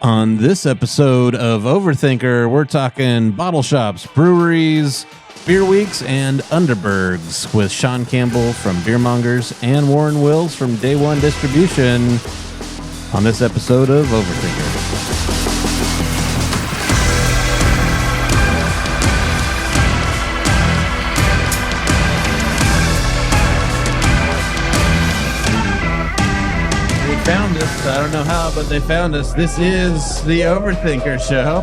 On this episode of Overthinkr, we're talking Bottleshops, Breweries, Beerweeks, and Ünderbergs with Sean Campbell from BeerMongers and Warren Wills from Day One Distribution on this episode of Overthinkr. Found us. I don't know how, but they found us. This is the Overthinkr show.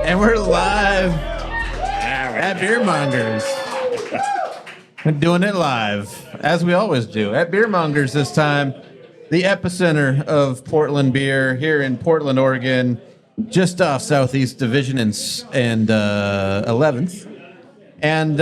And we're live at BeerMongers. We're doing it live, as we always do. At BeerMongers this time, the epicenter of Portland beer here in Portland, Oregon, just off Southeast Division and 11th. And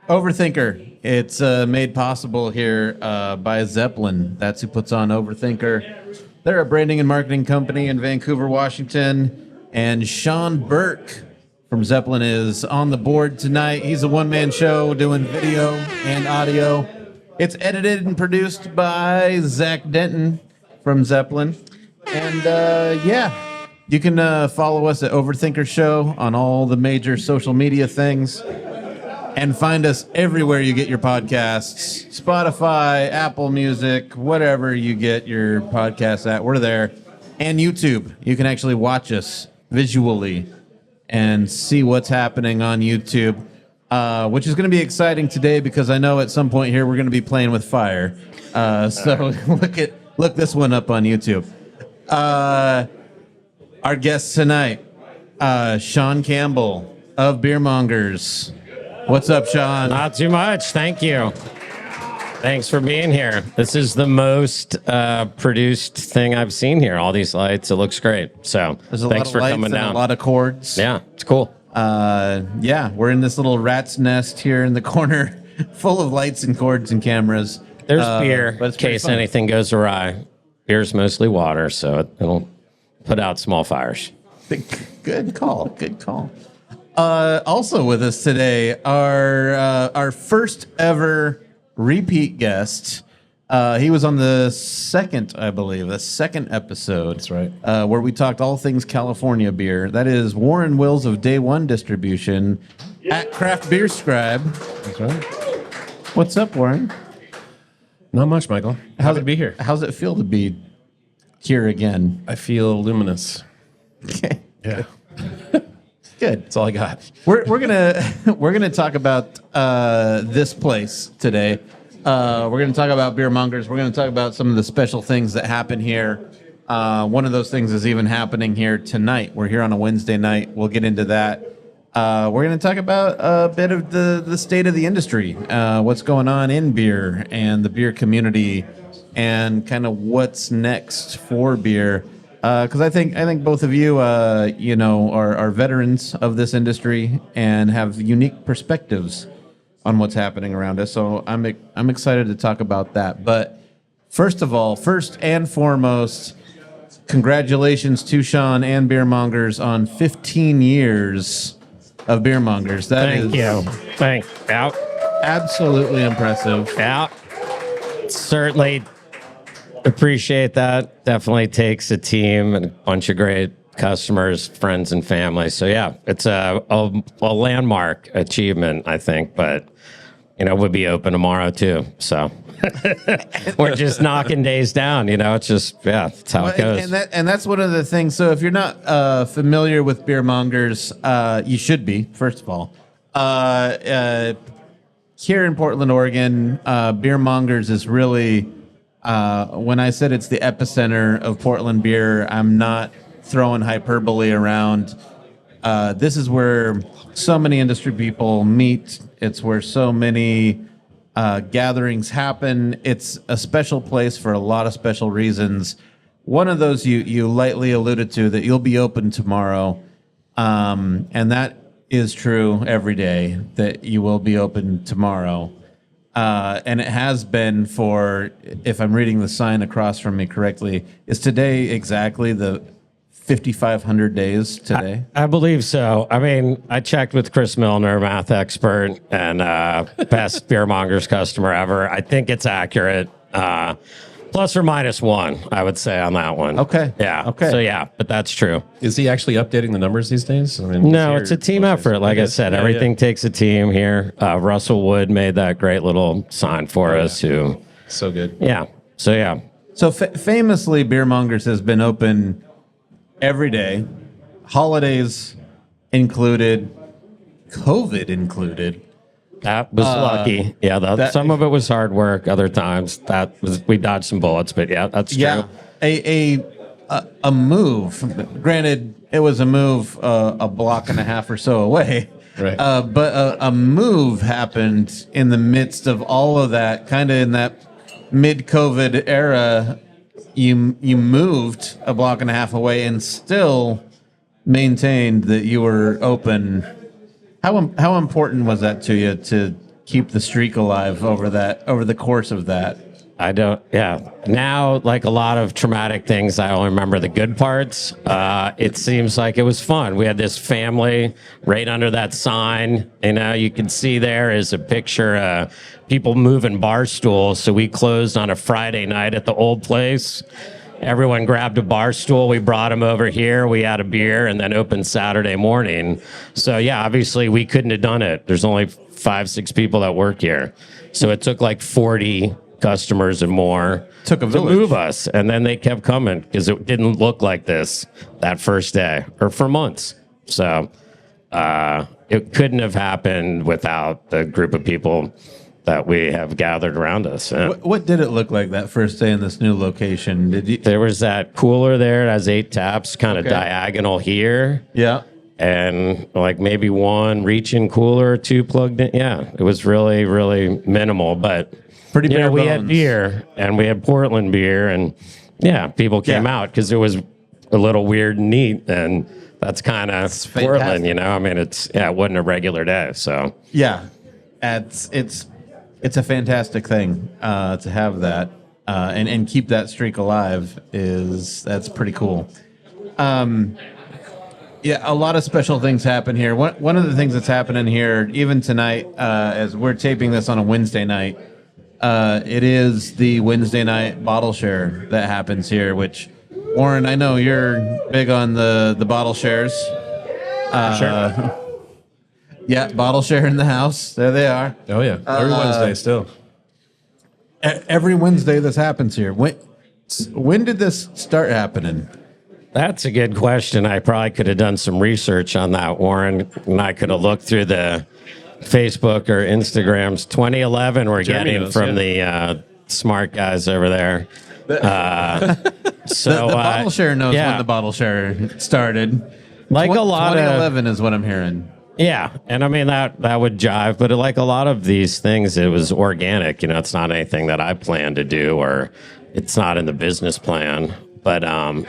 Overthinkr. It's made possible here by ZZeppelin. That's who puts on Overthinkr. They're a branding and marketing company in Vancouver, Washington. And Sean Burke from ZZeppelin is on the board tonight. He's a one-man show doing video and audio. It's edited and produced by Xac Denton from ZZeppelin. And you can follow us at Overthinkr Show on all the major social media things. And find us everywhere you get your podcasts. Spotify, Apple Music, whatever you get your podcasts at, we're there. And YouTube. You can actually watch us visually and see what's happening on YouTube, which is going to be exciting today because I know at some point here we're going to be playing with fire. So look this one up on YouTube. Our guest tonight, Sean Campbell of BeerMongers. What's up, Sean? Not too much. Thank you. Thanks for being here. This is the most produced thing I've seen here. All these lights. It looks great. So thanks for coming down. A lot of cords. Yeah, it's cool. We're in this little rat's nest here in the corner full of lights and cords and cameras. There's beer in case anything goes awry. Beer's mostly water, so it'll put out small fires. Good call. Good call. Also with us today, our first ever repeat guest. He was on the second episode. That's right. Where we talked all things California beer. That is Warren Wills of Day One Distribution at Craft Beer Scribe. That's right. What's up, Warren? Not much, Michael. How's it be here? How's it feel to be here again? I feel luminous. Okay. Yeah. Good. That's all I got. We're gonna talk about this place today. We're gonna talk about BeerMongers. We're gonna talk about some of the special things that happen here. One of those things is even happening here tonight. We're here on a Wednesday night. We'll get into that. We're gonna talk about a bit of the state of the industry, what's going on in beer and the beer community, and kind of what's next for beer. Because I think both of you, are veterans of this industry and have unique perspectives on what's happening around us. So I'm excited to talk about that. But first and foremost, congratulations to Sean and BeerMongers on 15 years of BeerMongers. Thank you. Thanks. Yeah. Absolutely impressive. Yeah. Certainly. Appreciate that. Definitely takes a team and a bunch of great customers, friends, and family. So yeah, it's a landmark achievement, I think. But we'll be open tomorrow too. So we're just knocking days down. It's just that's how it goes. And that's one of the things. So if you're not familiar with BeerMongers, you should be. First of all, here in Portland, Oregon, BeerMongers is really. When I said it's the epicenter of Portland beer, I'm not throwing hyperbole around. This is where so many industry people meet. It's where so many gatherings happen. It's a special place for a lot of special reasons. One of those you lightly alluded to, that you'll be open tomorrow. And that is true every day, that you will be open tomorrow. And it has been for, if I'm reading the sign across from me correctly, is today exactly the 5,500 days today? I believe so. I mean, I checked with Chris Milner, math expert, and best BeerMongers customer ever. I think it's accurate. Plus or minus one, I would say on that one. Okay. Yeah. Okay. So yeah, but that's true. Is he actually updating the numbers these days? I mean, No, he's it's a here team most days. effort. Like I Okay. said, Yeah, everything yeah. takes a team here. Russell Wood made that great little sign for us. Who, So good. yeah. So yeah, So famously, BeerMongers has been open every day, holidays included, COVID included. that was lucky. Yeah, some of it was hard work. Other times we dodged some bullets. But yeah, that's true. Yeah, a move. Granted, it was a move a block and a half or so away. Right. But a move happened in the midst of all of that, kind of in that mid-COVID era. You moved a block and a half away and still maintained that you were open. How important was that to you to keep the streak alive over the course of that? I don't, yeah. Now, like a lot of traumatic things, I only remember the good parts. It seems like it was fun. We had this family right under that sign. You know, you can see there is a picture of people moving bar stools. So we closed on a Friday night at the old place. Everyone grabbed a bar stool. We brought them over here. We had a beer and then opened Saturday morning. So yeah, obviously we couldn't have done it. There's only 5-6 people that work here. So it took like 40 customers and more Took a to village. move us. And then they kept coming because it didn't look like this that first day or for months. So it couldn't have happened without the group of people that we have gathered around us. What did it look like that first day in this new location? Did you? There was that cooler there. It has 8 taps, kind of Okay. diagonal here. Yeah. And like maybe 1 reach-in cooler, 2 plugged in. Yeah, it was really, really minimal. But Pretty you know, bare we had bones. beer and we had Portland beer, and yeah, people came Yeah. out because it was a little weird and neat, and that's kind of Portland. fantastic. You know, I mean, it wasn't a regular day, so Yeah, it's a fantastic thing to have that and keep that streak alive. That's pretty cool. Yeah, a lot of special things happen here. One of the things that's happening here, even tonight, as we're taping this on a Wednesday night, it is the Wednesday night bottle share that happens here. Which, Warren, I know you're big on the bottle shares. Sure. Yeah, bottle share in the house. There they are. Oh yeah. Every Wednesday still. Every Wednesday this happens here. When did this start happening? that's a good question. I probably could have done some research on that, Warren, and I could have looked through the Facebook or Instagrams. 2011, we're Jeremy getting knows, from the smart guys over there. So The bottle share knows yeah. when the bottle share started. Like a lot of 2011 is what I'm hearing. Yeah, and I mean that would jive, but like a lot of these things, it was organic. You know, it's not anything that I plan to do, or it's not in the business plan. But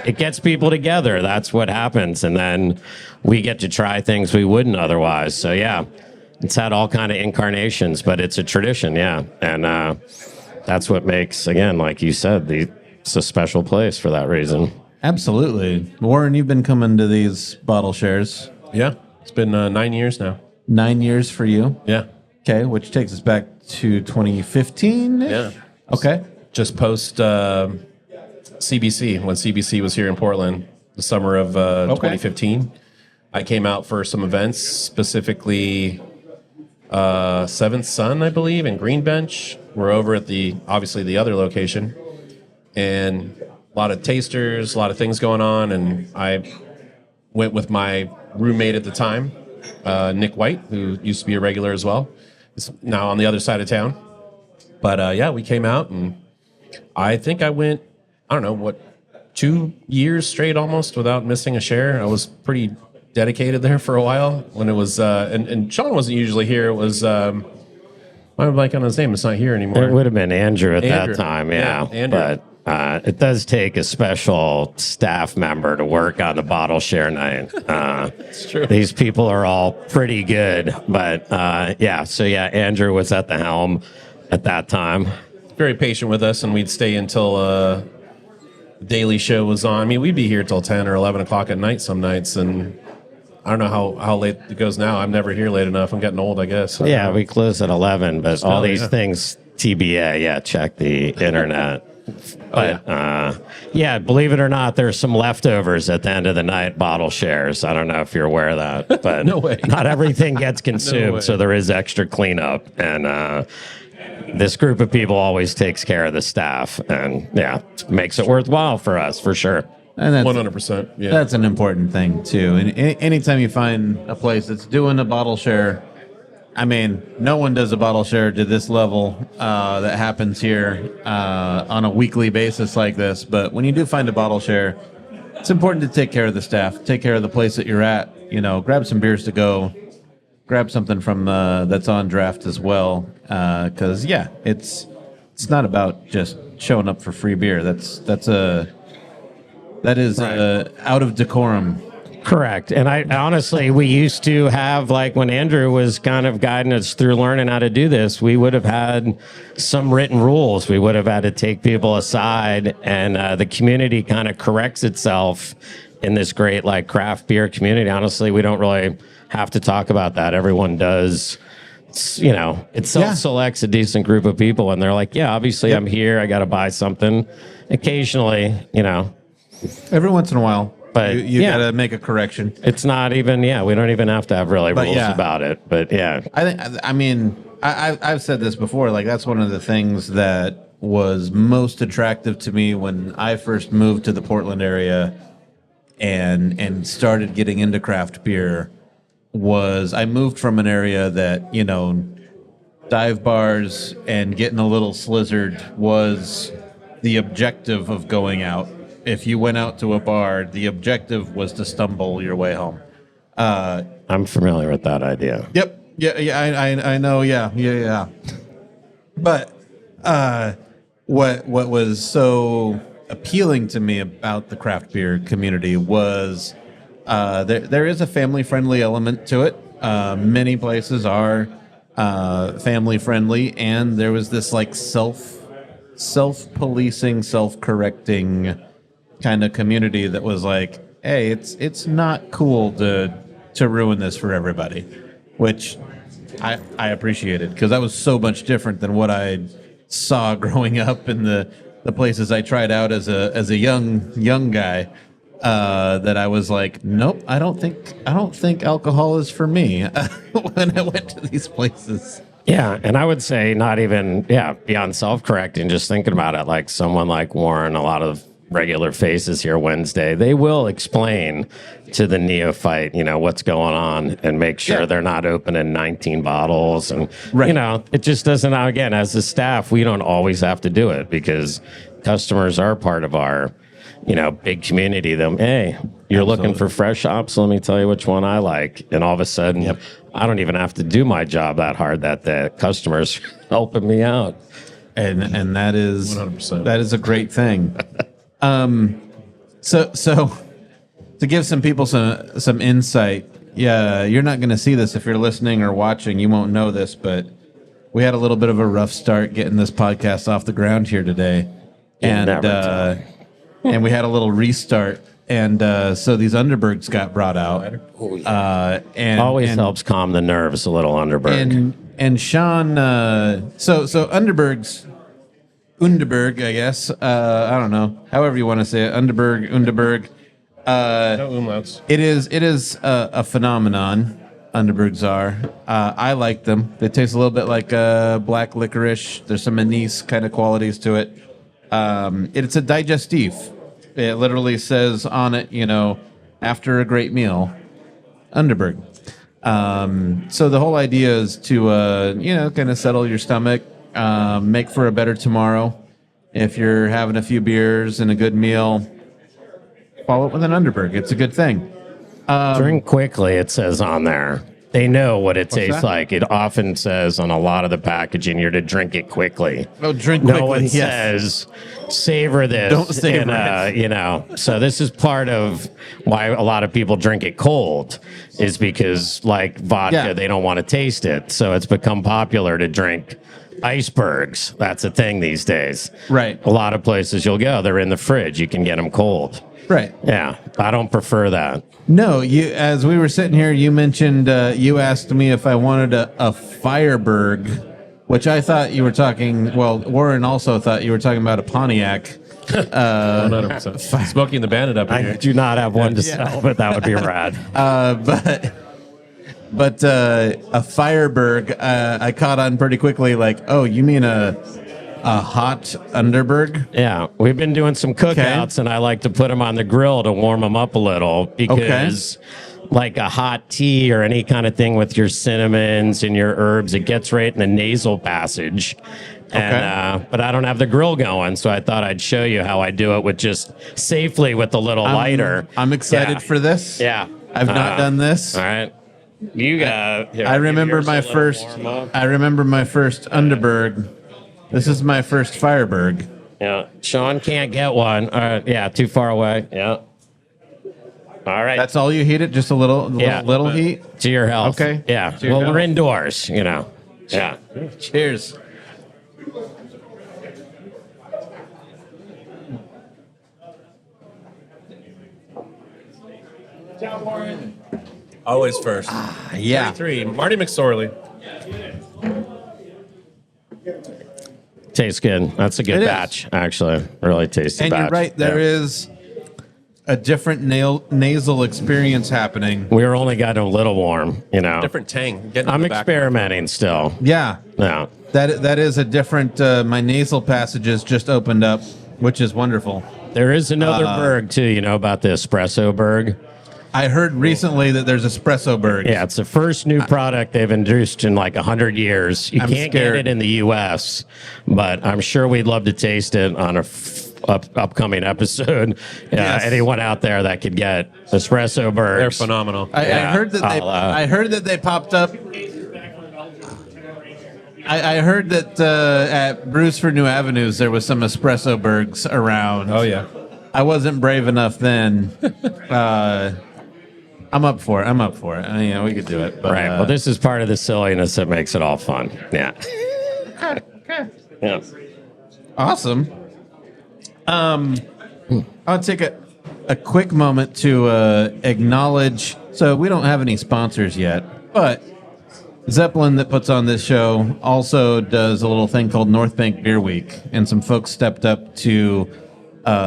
it gets people together. That's what happens, and then we get to try things we wouldn't otherwise. So yeah, it's had all kind of incarnations, but it's a tradition. Yeah, and that's what makes, again, like you said, it's a special place for that reason. Absolutely. Warren, you've been coming to these bottle shares. Yeah. It's been 9 years now. 9 years for you. Yeah. Okay, which takes us back to 2015. Yeah. Okay. Just post CBC, when CBC was here in Portland, the summer of 2015. I came out for some events, specifically Seventh Sun, I believe, and Green Bench. We're over at obviously the other location. And a lot of tasters, a lot of things going on. And I went with my roommate at the time, Nick White, who used to be a regular as well. Is now on the other side of town. But yeah, we came out, and I think I went, I don't know, 2 years straight almost without missing a share. I was pretty dedicated there for a while when it was, and Sean wasn't usually here. It was, I'm blanking on his name. It's not here anymore. It would have been Andrew at Andrew. that time, Yeah, yeah. Andrew. But it does take a special staff member to work on the bottle share night. It's true. These people are all pretty good, but yeah. So yeah, Andrew was at the helm at that time. Very patient with us, and we'd stay until the Daily Show was on. I mean, we'd be here till 10 or 11 o'clock at night some nights, and I don't know how late it goes now. I'm never here late enough. I'm getting old, I guess. Yeah, we close at 11, but all these yeah. things TBA. Yeah, check the internet. But yeah, believe it or not, there's some leftovers at the end of the night, bottle shares. I don't know if you're aware of that, but No way. not everything gets No consumed, way. so there is extra cleanup. And this group of people always takes care of the staff, and yeah, makes it worthwhile for us for sure. And that's 100%. Yeah. That's an important thing too. And anytime you find a place that's doing a bottle share, I mean, no one does a bottle share to this level that happens here on a weekly basis like this. But when you do find a bottle share, it's important to take care of the staff, take care of the place that you're at. You know, grab some beers to go, grab something from that's on draft as well. Because yeah, it's not about just showing up for free beer. That is out of decorum. Correct. And I honestly, we used to have, like when Andrew was kind of guiding us through learning how to do this, we would have had some written rules. We would have had to take people aside, and the community kind of corrects itself in this great like craft beer community. Honestly, we don't really have to talk about that. Everyone does. You know, it self-selects a decent group of people, and they're like, yeah, obviously I'm here. I got to buy something. Occasionally, you know. Every once in a while, But you got to make a correction. It's not even, we don't even have to have really rules about it. But yeah. I've said this before, like that's one of the things that was most attractive to me when I first moved to the Portland area and started getting into craft beer was I moved from an area that, you know, dive bars and getting a little slizzard was the objective of going out. If you went out to a bar, the objective was to stumble your way home. I'm familiar with that idea. Yep. Yeah. I know. Yeah. But what was so appealing to me about the craft beer community was there is a family friendly element to it. Many places are family friendly, and there was this like self-policing, self-correcting kind of community that was like, hey, it's not cool to ruin this for everybody, which I appreciated because that was so much different than what I saw growing up in the places I tried out as a young guy. That I was like, nope, I don't think alcohol is for me when I went to these places. Yeah, and I would say not even beyond self-correcting, just thinking about it, like someone like Warren, a lot of regular faces here Wednesday, they will explain to the neophyte, you know, what's going on and make sure they're not opening 19 bottles. And, you know, it just doesn't, again, as a staff, we don't always have to do it because customers are part of our, you know, big community. Them, hey, you're looking for fresh hops. Let me tell you which one I like. And all of a sudden, I don't even have to do my job that hard. That the customers helping me out, and that is 100%. That is a great thing. So to give some people some insight, you're not going to see this if you're listening or watching. You won't know this, but we had a little bit of a rough start getting this podcast off the ground here today, and we had a little restart. And so these Ünderbergs got brought out. And always helps calm the nerves a little. Ünderberg and Sean. So Ünderberg, I guess. I don't know. However you want to say it. Ünderberg. No umlauts. It is a phenomenon. Ünderbergs are. I like them. They taste a little bit like black licorice. There's some anise kind of qualities to it. It's a digestif. It literally says on it, you know, after a great meal, Ünderberg. So the whole idea is to, you know, kind of settle your stomach, make for a better tomorrow. If you're having a few beers and a good meal, follow it with an Ünderberg. It's a good thing. Drink quickly, it says on there. They know what it tastes that? like. It often says on a lot of the packaging, you're to drink it quickly. Oh, drink no quickly. one Yes. says savor this. Don't savor it. You know, so this is part of why a lot of people drink it cold, is because like vodka, they don't want to taste it. So it's become popular to drink icebergs. That's a thing these days. Right. A lot of places you'll go, they're in the fridge. You can get them cold. Right. Yeah, I don't prefer that. No, as we were sitting here, you mentioned, you asked me if I wanted a Fireberg which I thought you were talking. Well, Warren also thought you were talking about a Pontiac. 100%. Smoking the Bandit up I here. do not have one to sell, but that would be rad. But a Firebird, I caught on pretty quickly. Like, oh, you mean a hot Ünderberg? Yeah, we've been doing some cookouts, and I like to put them on the grill to warm them up a little because, like a hot tea or any kind of thing with your cinnamons and your herbs, it gets right in the nasal passage. And, but I don't have the grill going, so I thought I'd show you how I do it with just safely with the little lighter. I'm excited for this. Yeah, I've not done this. All right, you got. Here, I remember my first. I remember my first Ünderberg. This is my first Firebird. Yeah, Sean can't get one. Yeah, too far away. Yeah. All right. That's all you heat it? Just a little heat? To your health. Okay. Yeah. To your Well, health. we're indoors, you know. Yeah. Cheers. Always first. Yeah. 3, Marty McSorley. Tastes good. That's a good It is. batch, actually. Really tasty And batch. you're right. There Yeah. is a different nasal experience happening. We were only got a little warm, you know. Different tang. Getting I'm in the back. experimenting still. Yeah. Yeah. That is a different. My nasal passages just opened up, which is wonderful. There is another Berg, too. You know about the espresso Berg? I heard recently that there's espresso bergs. Yeah, it's the first new product they've introduced in like 100 years. You I'm can't scared. get it in the U.S., but I'm sure we'd love to taste it on a upcoming episode. Yes. Anyone out there that could get espresso Bergs. They're phenomenal. I heard that they. I'll, I heard that they popped up. I heard that at Brews for New Avenues there was some espresso bergs around. Oh, yeah. I wasn't brave enough then. I'm up for it. We could do it. But, Right. Well, this is part of the silliness that makes it all fun. Yeah. Yeah. Awesome. I'll take a quick moment to acknowledge. So we don't have any sponsors yet, but ZZeppelin that puts on this show also does a little thing called North Bank Beer Week, and some folks stepped up to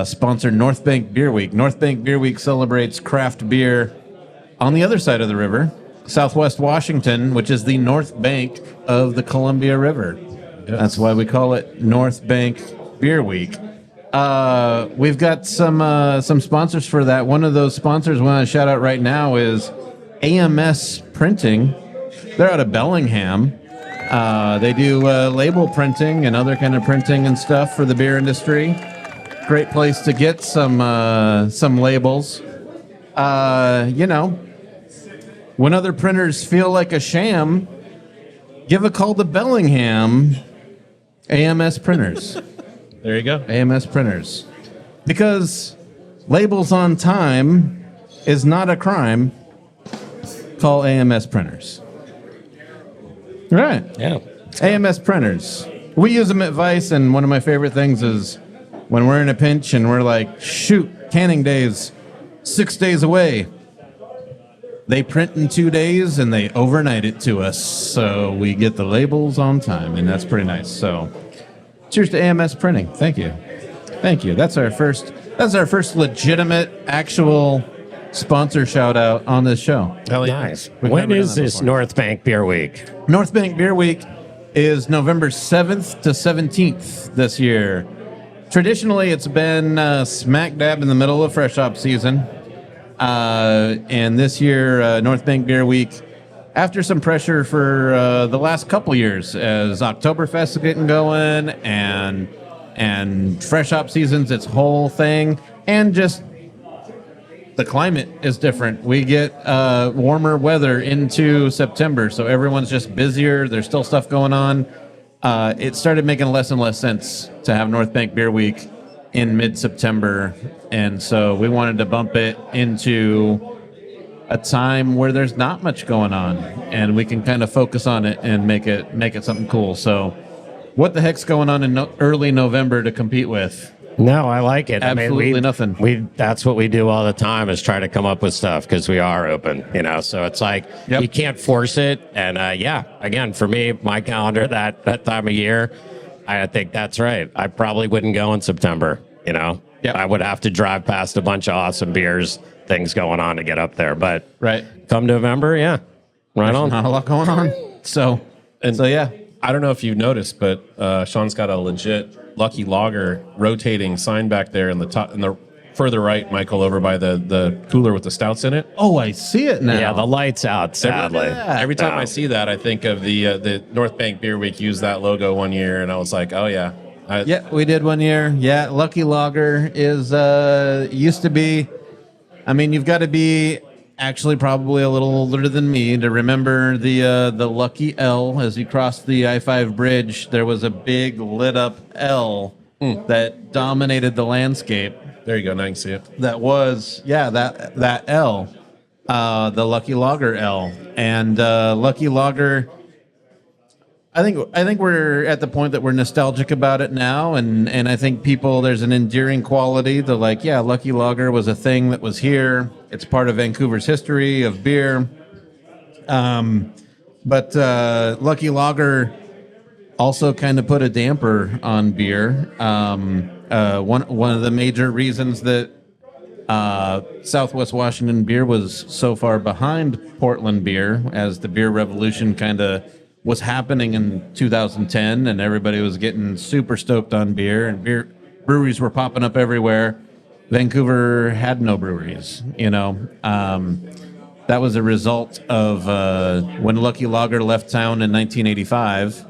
sponsor North Bank Beer Week. North Bank Beer Week celebrates craft beer on the other side of the river, Southwest Washington, which is the North Bank of the Columbia River. Yes. That's why we call it North Bank Beer Week. We've got some sponsors for that. One of those sponsors we want to shout out right now is AMS Printing. They're out of Bellingham. They do label printing and other kind of printing and stuff for the beer industry. Great place to get some labels. When other printers feel like a sham, give a call to Bellingham AMS Printers. There you go. AMS Printers. Because labels on time is not a crime. Call AMS Printers. Right. Yeah. AMS Printers. We use them at Vice, and one of my favorite things is when we're in a pinch and we're like, shoot, canning day's 6 days away. They print in 2 days and they overnight it to us, so we get the labels on time, and that's pretty nice. So, cheers to AMS Printing. Thank you. That's our first legitimate, actual sponsor shout out on this show. Hell yeah. Nice. We've When never is done that this before. North Bank Beer Week? North Bank Beer Week is November 7th to 17th this year. Traditionally, it's been smack dab in the middle of fresh hop season. And this year, North Bank Beer Week, after some pressure for the last couple years, as Oktoberfest is getting going and fresh hop season's its whole thing, and just the climate is different. We get warmer weather into September, so everyone's just busier. There's still stuff going on. It started making less and less sense to have North Bank Beer Week in mid-September, and so we wanted to bump it into a time where there's not much going on, and we can kind of focus on it and make it something cool. So, what the heck's going on in early November to compete with? No, I like it. Absolutely nothing. That's what we do all the time is try to come up with stuff because we are open, so it's like you can't force it. And again, for me, my calendar, that time of year, I think that's right. I probably wouldn't go in September, I would have to drive past a bunch of awesome beers, things going on to get up there. But come November, right on. Not a lot going on. So yeah. I don't know if you've noticed, but Sean's got a legit Lucky Lager rotating sign back there in the top, in the further right, Michael, over by the cooler with the stouts in it. Oh, I see it now. Yeah, the light's out, sadly. Every time I see that, I think of the North Bank Beer Week used that logo one year, and I was like, oh, yeah. We did one year. Yeah, Lucky Lager is used to be, you've got to be actually probably a little older than me to remember the Lucky L. As you cross the I-5 bridge, there was a big lit up L that dominated the landscape. There you go. Now you can see it. That was that L, the Lucky Lager L, and Lucky Lager. I think we're at the point that we're nostalgic about it now, and I think there's an endearing quality to Lucky Lager was a thing that was here. It's part of Vancouver's history of beer. But Lucky Lager also kind of put a damper on beer. One of the major reasons that Southwest Washington beer was so far behind Portland beer as the beer revolution kind of was happening in 2010, and everybody was getting super stoked on beer, and breweries were popping up everywhere. Vancouver had no breweries, That was a result of when Lucky Lager left town in 1985.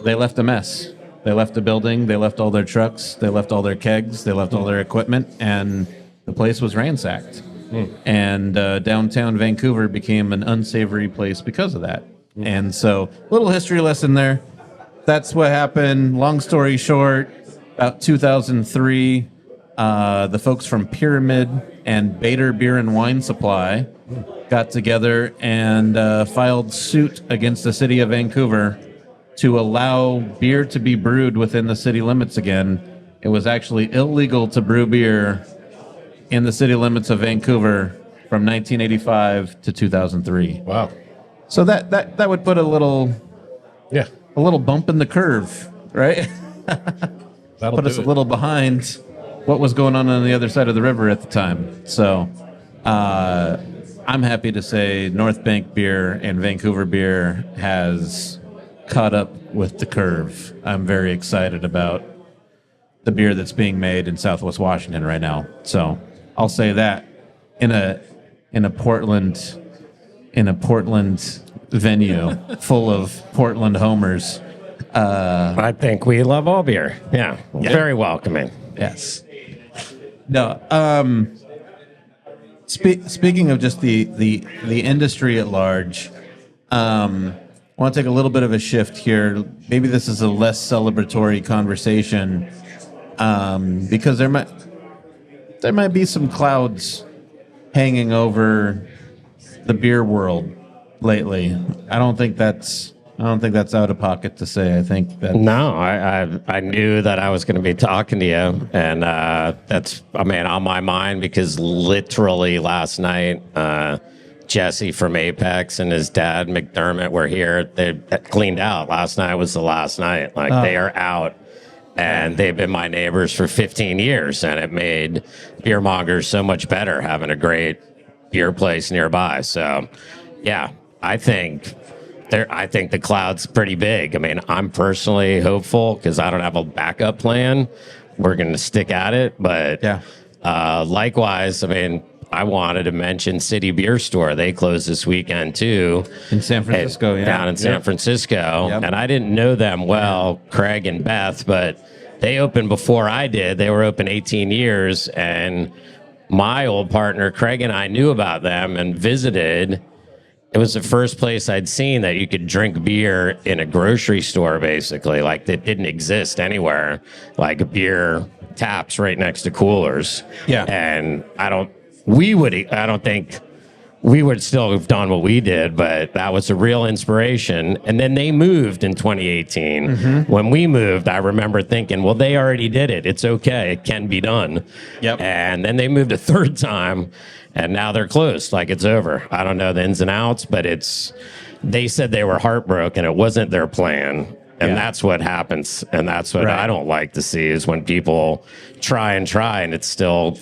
They left a mess. They left the building. They left all their trucks. They left all their kegs. They left all their equipment, and the place was ransacked. And downtown Vancouver became an unsavory place because of that. And so, little history lesson there. That's what happened. Long story short, about 2003, the folks from Pyramid and Bader Beer and Wine Supply got together and filed suit against the city of Vancouver to allow beer to be brewed within the city limits again. It was actually illegal to brew beer in the city limits of Vancouver from 1985 to 2003. Wow. So that would put a little bump in the curve, right? That'll put us a little behind what was going on the other side of the river at the time. So I'm happy to say North Bank beer and Vancouver beer has caught up with the curve. I'm very excited about the beer that's being made in Southwest Washington right now. So I'll say that in a Portland venue full of Portland homers. I think we love all beer. Yeah. Very welcoming. Yes. No. Speaking of just the industry at large, I want to take a little bit of a shift here. Maybe this is a less celebratory conversation, because there might be some clouds hanging over the beer world lately. I don't think that's out of pocket to say. I think that no, I knew that I was going to be talking to you, and that's on my mind because literally last night, Jesse from Apex and his dad McDermott were here. They cleaned out. Last night was the last night. They are out. And they've been my neighbors for 15 years, and it made BeerMongers so much better having a great beer place nearby. So, yeah, I think the cloud's pretty big. I'm personally hopeful because I don't have a backup plan. We're going to stick at it, but likewise, I wanted to mention City Beer Store. They closed this weekend too. In San Francisco, down in San Francisco. Yep. And I didn't know them well, Craig and Beth, but they opened before I did. They were open 18 years, and my old partner, Craig, and I knew about them and visited. It was the first place I'd seen that you could drink beer in a grocery store, basically. That didn't exist anywhere. Beer taps right next to coolers. Yeah. And I don't think we would still have done what we did, but that was a real inspiration. And then they moved in 2018. When we moved, I remember thinking, well, they already did it. It's okay. It can be done. Yep. And then they moved a third time, and now they're closed. Like, it's over. I don't know the ins and outs, but they said they were heartbroken. It wasn't their plan. And that's what happens. And that's what I don't like to see, is when people try and it's still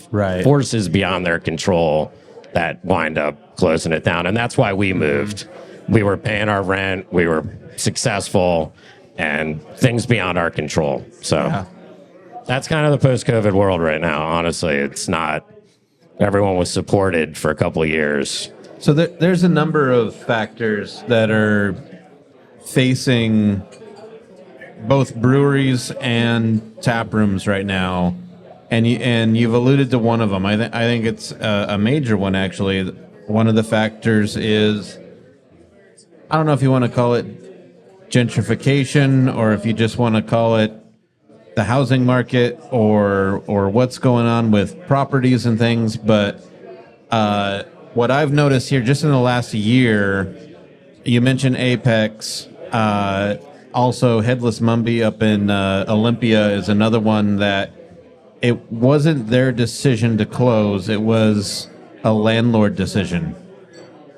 forces beyond their control that wind up closing it down. And that's why we moved. We were paying our rent, we were successful, and things beyond our control. So that's kind of the post-COVID world right now. Honestly, it's not, everyone was supported for a couple of years. So there's a number of factors that are facing both breweries and tap rooms right now. And you've alluded to one of them. I think it's a major one, actually. One of the factors is, I don't know if you want to call it gentrification, or if you just want to call it the housing market, or what's going on with properties and things. But what I've noticed here just in the last year, you mentioned Apex. Also, Headless Mumby up in Olympia is another one that it wasn't their decision to close. It was a landlord decision.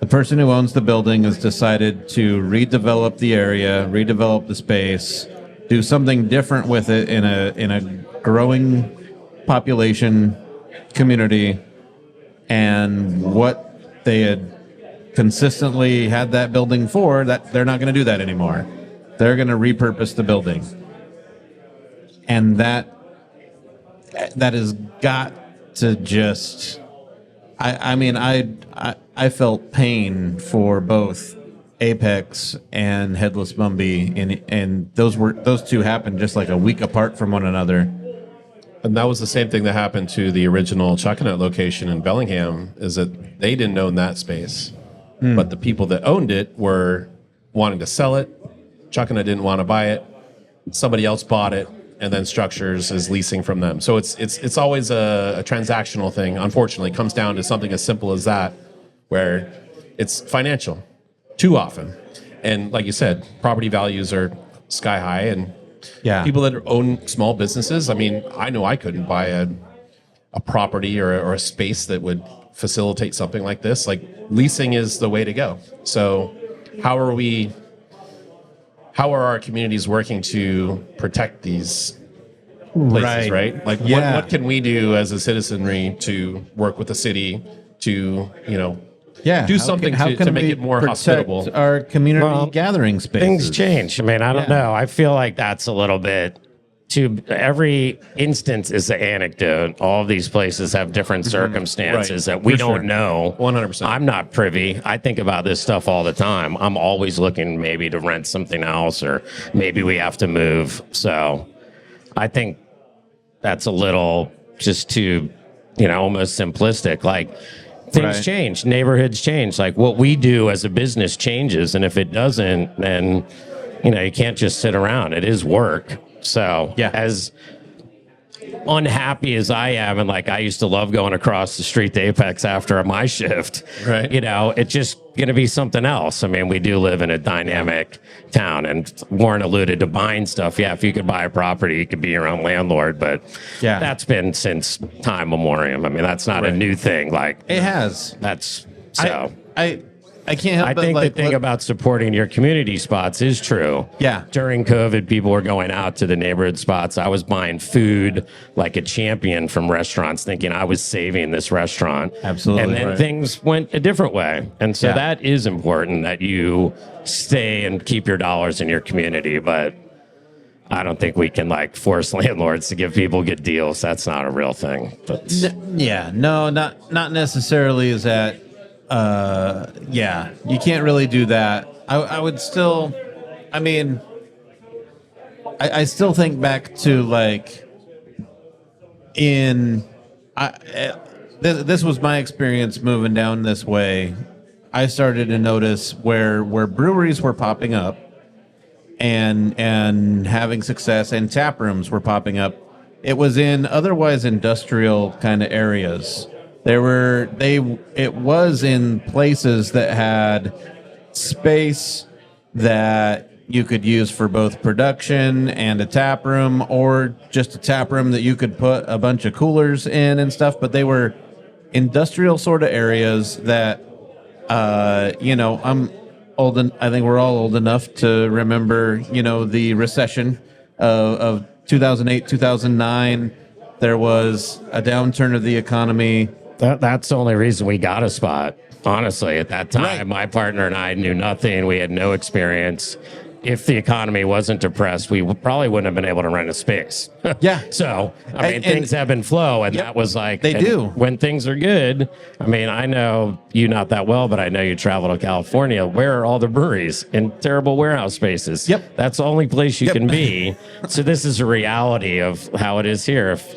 The person who owns the building has decided to redevelop the area, redevelop the space, do something different with it in a growing population community. And what they had consistently had that building for, that they're not going to do that anymore. They're going to repurpose the building. And that has got to just, I felt pain for both Apex and Headless Mumby, and those two happened just like a week apart from one another. And that was the same thing that happened to the original Chuckanut location in Bellingham, is that they didn't own that space, but the people that owned it were wanting to sell it. Chuckanut didn't want to buy it. Somebody else bought it, and then Structures is leasing from them. So it's always a transactional thing. Unfortunately, it comes down to something as simple as that, where it's financial too often. And like you said, property values are sky high, and people that own small businesses, I mean, I know I couldn't buy a property or a space that would facilitate something like this. Like, leasing is the way to go. So how are our communities working to protect these places, right? Like, what can we do as a citizenry to work with the city to, do something to make it more hospitable? Our community gathering spaces. Things change. I mean, I don't know. I feel like that's a little bit too. Every instance is an anecdote. All of these places have different circumstances that we don't know. 100%. I'm not privy. I think about this stuff all the time. I'm always looking maybe to rent something else, or maybe we have to move. So I think that's a little just too, almost simplistic. Like, things change, neighborhoods change. Like, what we do as a business changes, and if it doesn't, then you can't just sit around. It is work. So as unhappy as I am, and like, I used to love going across the street to Apex after my shift, it's just going to be something else. I mean, we do live in a dynamic town, and Warren alluded to buying stuff. If you could buy a property, you could be your own landlord, but that's been since time memoriam. I mean, that's not a new thing. Like, it has. That's so. I can't help but think the thing about supporting your community spots is true. Yeah. During COVID, people were going out to the neighborhood spots. I was buying food like a champion from restaurants, thinking I was saving this restaurant. Absolutely. And then things went a different way. And so that is important, that you stay and keep your dollars in your community. But I don't think we can force landlords to give people good deals. That's not a real thing. Not necessarily is that. You can't really do that. I would still, I still think back to this was my experience moving down this way. I started to notice where breweries were popping up and having success, and tap rooms were popping up. It was in otherwise industrial kind of areas. It was in places that had space that you could use for both production and a tap room, or just a tap room that you could put a bunch of coolers in and stuff. But they were industrial sort of areas that, I'm old, and I think we're all old enough to remember, the recession of 2008, 2009. There was a downturn of the economy. That's the only reason we got a spot. Honestly, at that time, Right. my partner and I knew nothing. We had no experience. If the economy wasn't depressed, we probably wouldn't have been able to rent a space. Yeah. So, I mean, And things ebb and flow, and Yep, that was like... they and do. When things are good, I mean, I know you not that well, but I know you travel to California. Where are all the breweries? In terrible warehouse spaces. Yep. That's the only place you Yep. can be. So this is a reality of how it is here. If,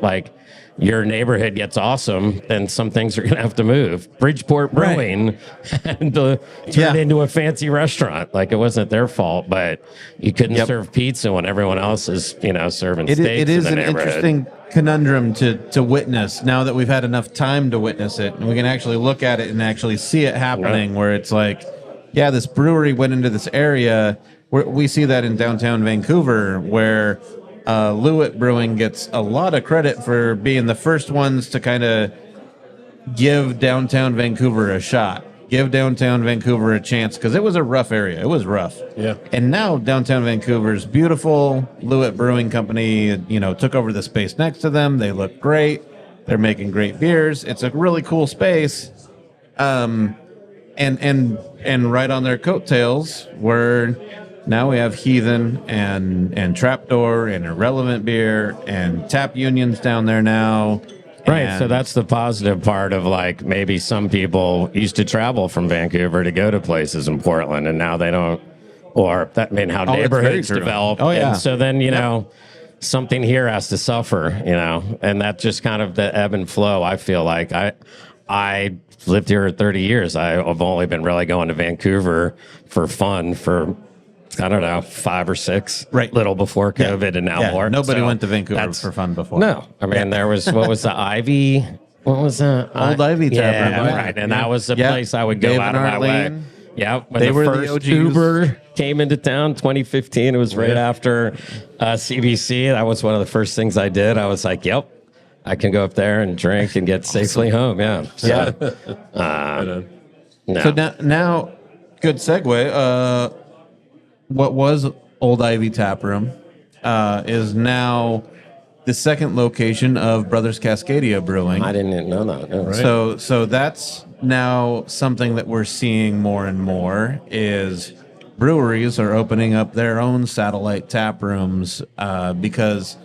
your neighborhood gets awesome, then some things are going to have to move. Bridgeport Brewing and turned into a fancy restaurant. It wasn't their fault, but you couldn't serve pizza when everyone else is, serving steaks. It is in the an neighborhood. interesting conundrum to witness now that we've had enough time to witness it, and we can actually look at it and actually see it happening. Right. Where it's like, yeah, this brewery went into this area. We see that in downtown Vancouver, where Lewitt Brewing gets a lot of credit for being the first ones to kind of give downtown Vancouver a shot, give downtown Vancouver a chance, because it was a rough area. It was rough. Yeah. And now downtown Vancouver's beautiful. Lewitt Brewing Company, took over the space next to them. They look great. They're making great beers. It's a really cool space. And right on their coattails were... Now we have Heathen and Trapdoor and Irrelevant Beer and Tap Unions down there now. Right. And So that's the positive part of maybe some people used to travel from Vancouver to go to places in Portland, and now they don't. Or how it's very neighborhoods true. develop. Oh, yeah. And so then, something here has to suffer, and that's just kind of the ebb and flow. I feel like I lived here 30 years. I've only been really going to Vancouver for fun for, I don't know, 5 or 6, Right. little before COVID, and now more. Nobody So went to Vancouver that's- for fun before. No, I mean there was what was the Ivy? What was that? Old Ivy Tap Yeah, Room, yeah. right. And Yeah. that was the Yeah. place I would go Dave out and of my way. Arlene. Yeah, when They the were the first OGs. Uber came into town, 2015. It was right after CBC. That was one of the first things I did. I was like, "Yep, I can go up there and drink and get safely home." Yeah, so, no. So now, good segue. What was Old Ivy Tap Room is now the second location of Brothers Cascadia Brewing. I didn't know that. No. So that's now something that we're seeing more and more is breweries are opening up their own satellite tap rooms because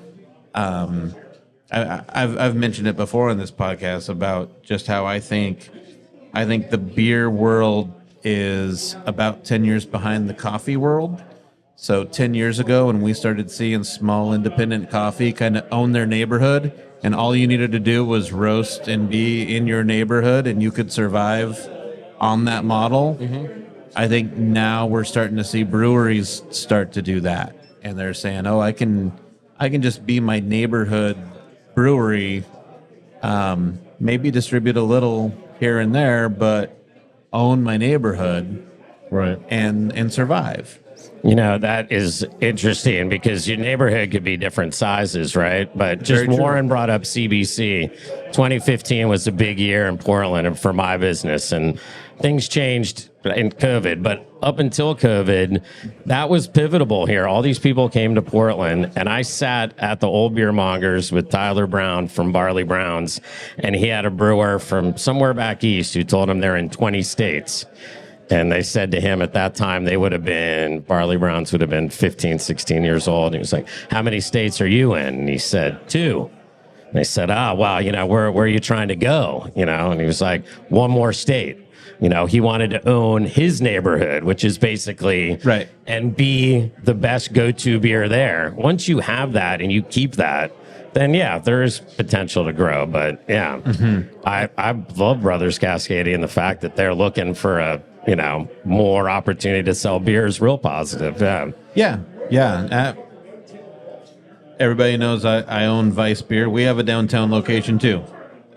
I've mentioned it before in this podcast about just how I think the beer world is about 10 years behind the coffee world. So 10 years ago when we started seeing small independent coffee kind of own their neighborhood, and all you needed to do was roast and be in your neighborhood and you could survive on that model. Mm-hmm. I think now we're starting to see breweries start to do that. And they're saying, oh, I can just be my neighborhood brewery, maybe distribute a little here and there, but own my neighborhood, Right. and survive. That is interesting because your neighborhood could be different sizes, right? But just Very true. Warren brought up CBC. 2015 was a big year in Portland and for my business, and things changed in COVID. But up until COVID, that was pivotal here. All these people came to Portland, and I sat at the old BeerMongers with Tyler Brown from Barley Browns, and he had a brewer from somewhere back east who told him they're in 20 states. And they said to him at that time, Barley Browns would have been 15, 16 years old. And he was like, how many states are you in? And he said, 2. And they said, wow, where are you trying to go? And he was like, 1 more state. He wanted to own his neighborhood, which is basically Right. and be the best go-to beer there. Once you have that and you keep that, then yeah, there is potential to grow. But yeah, I love Brothers Cascadia, and the fact that they're looking for more opportunity to sell beer is real positive. Yeah. Yeah. Everybody knows I own Vice Beer. We have a downtown location too.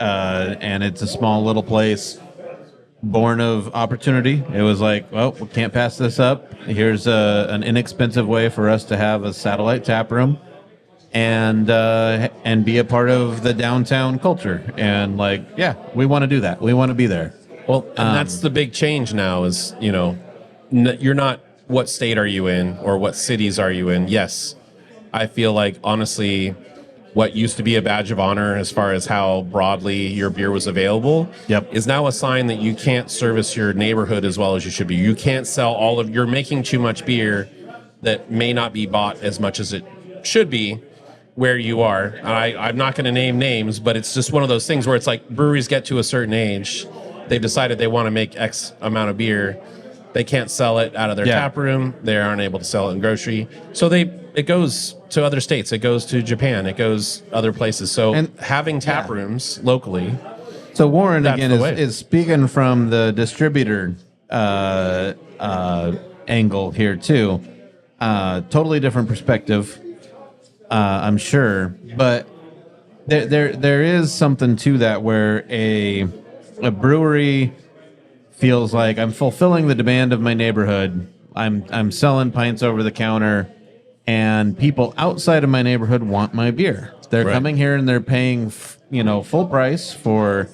and it's a small little place born of opportunity. It was like, well, we can't pass this up. Here's an inexpensive way for us to have a satellite tap room and be a part of the downtown culture. And like, yeah, we want to do that. We want to be there. Well, and that's the big change now is, you're not, what state are you in or what cities are you in? Yes, I feel like, honestly, what used to be a badge of honor as far as how broadly your beer was available is now a sign that you can't service your neighborhood as well as you should be. You can't sell you're making too much beer that may not be bought as much as it should be where you are. I'm not going to name names, but it's just one of those things where it's like breweries get to a certain age. They've decided they want to make X amount of beer. They can't sell it out of their tap room. They aren't able to sell it in grocery. So it goes to other states. It goes to Japan. It goes other places. So having tap rooms locally. So Warren, again, is speaking from the distributor angle here, too. Totally different perspective, I'm sure. But there is something to that where a brewery feels like I'm fulfilling the demand of my neighborhood. I'm selling pints over the counter, and people outside of my neighborhood want my beer. They're coming here and they're paying, full price for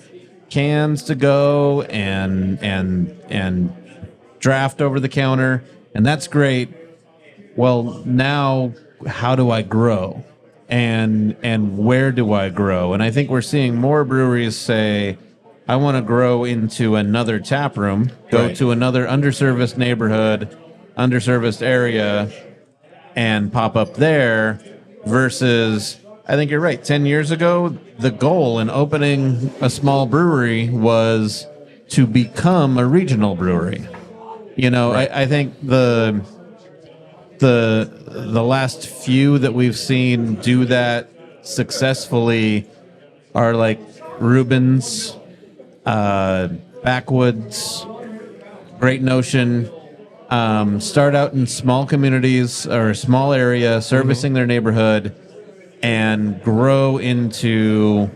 cans to go and draft over the counter, and that's great. Well, now how do I grow, and where do I grow? And I think we're seeing more breweries say, I want to grow into another tap room, go to another underserviced neighborhood, underserviced area, and pop up there, versus, I think you're right, 10 years ago, the goal in opening a small brewery was to become a regional brewery. I think the last few that we've seen do that successfully are like Reuben's, Backwoods, Great Notion. Start out in small communities or a small area, servicing their neighborhood, and grow into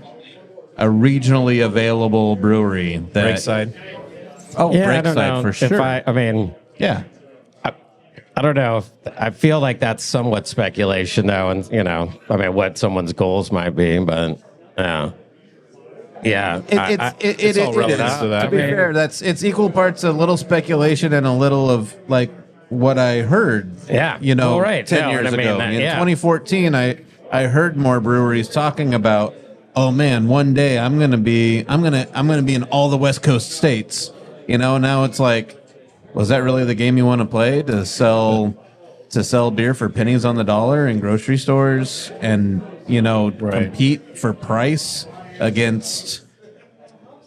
a regionally available brewery. Breakside. Breakside for sure. I don't know. I feel like that's somewhat speculation, though, and what someone's goals might be, but it's all relevant to that. To be fair, it's equal parts a little speculation and a little of like what I heard. 10 years ago. In 2014, I heard more breweries talking about, oh man, one day I'm gonna be in all the West Coast states. Now it's like, was that really the game you want to play? To sell beer for pennies on the dollar in grocery stores and compete for price against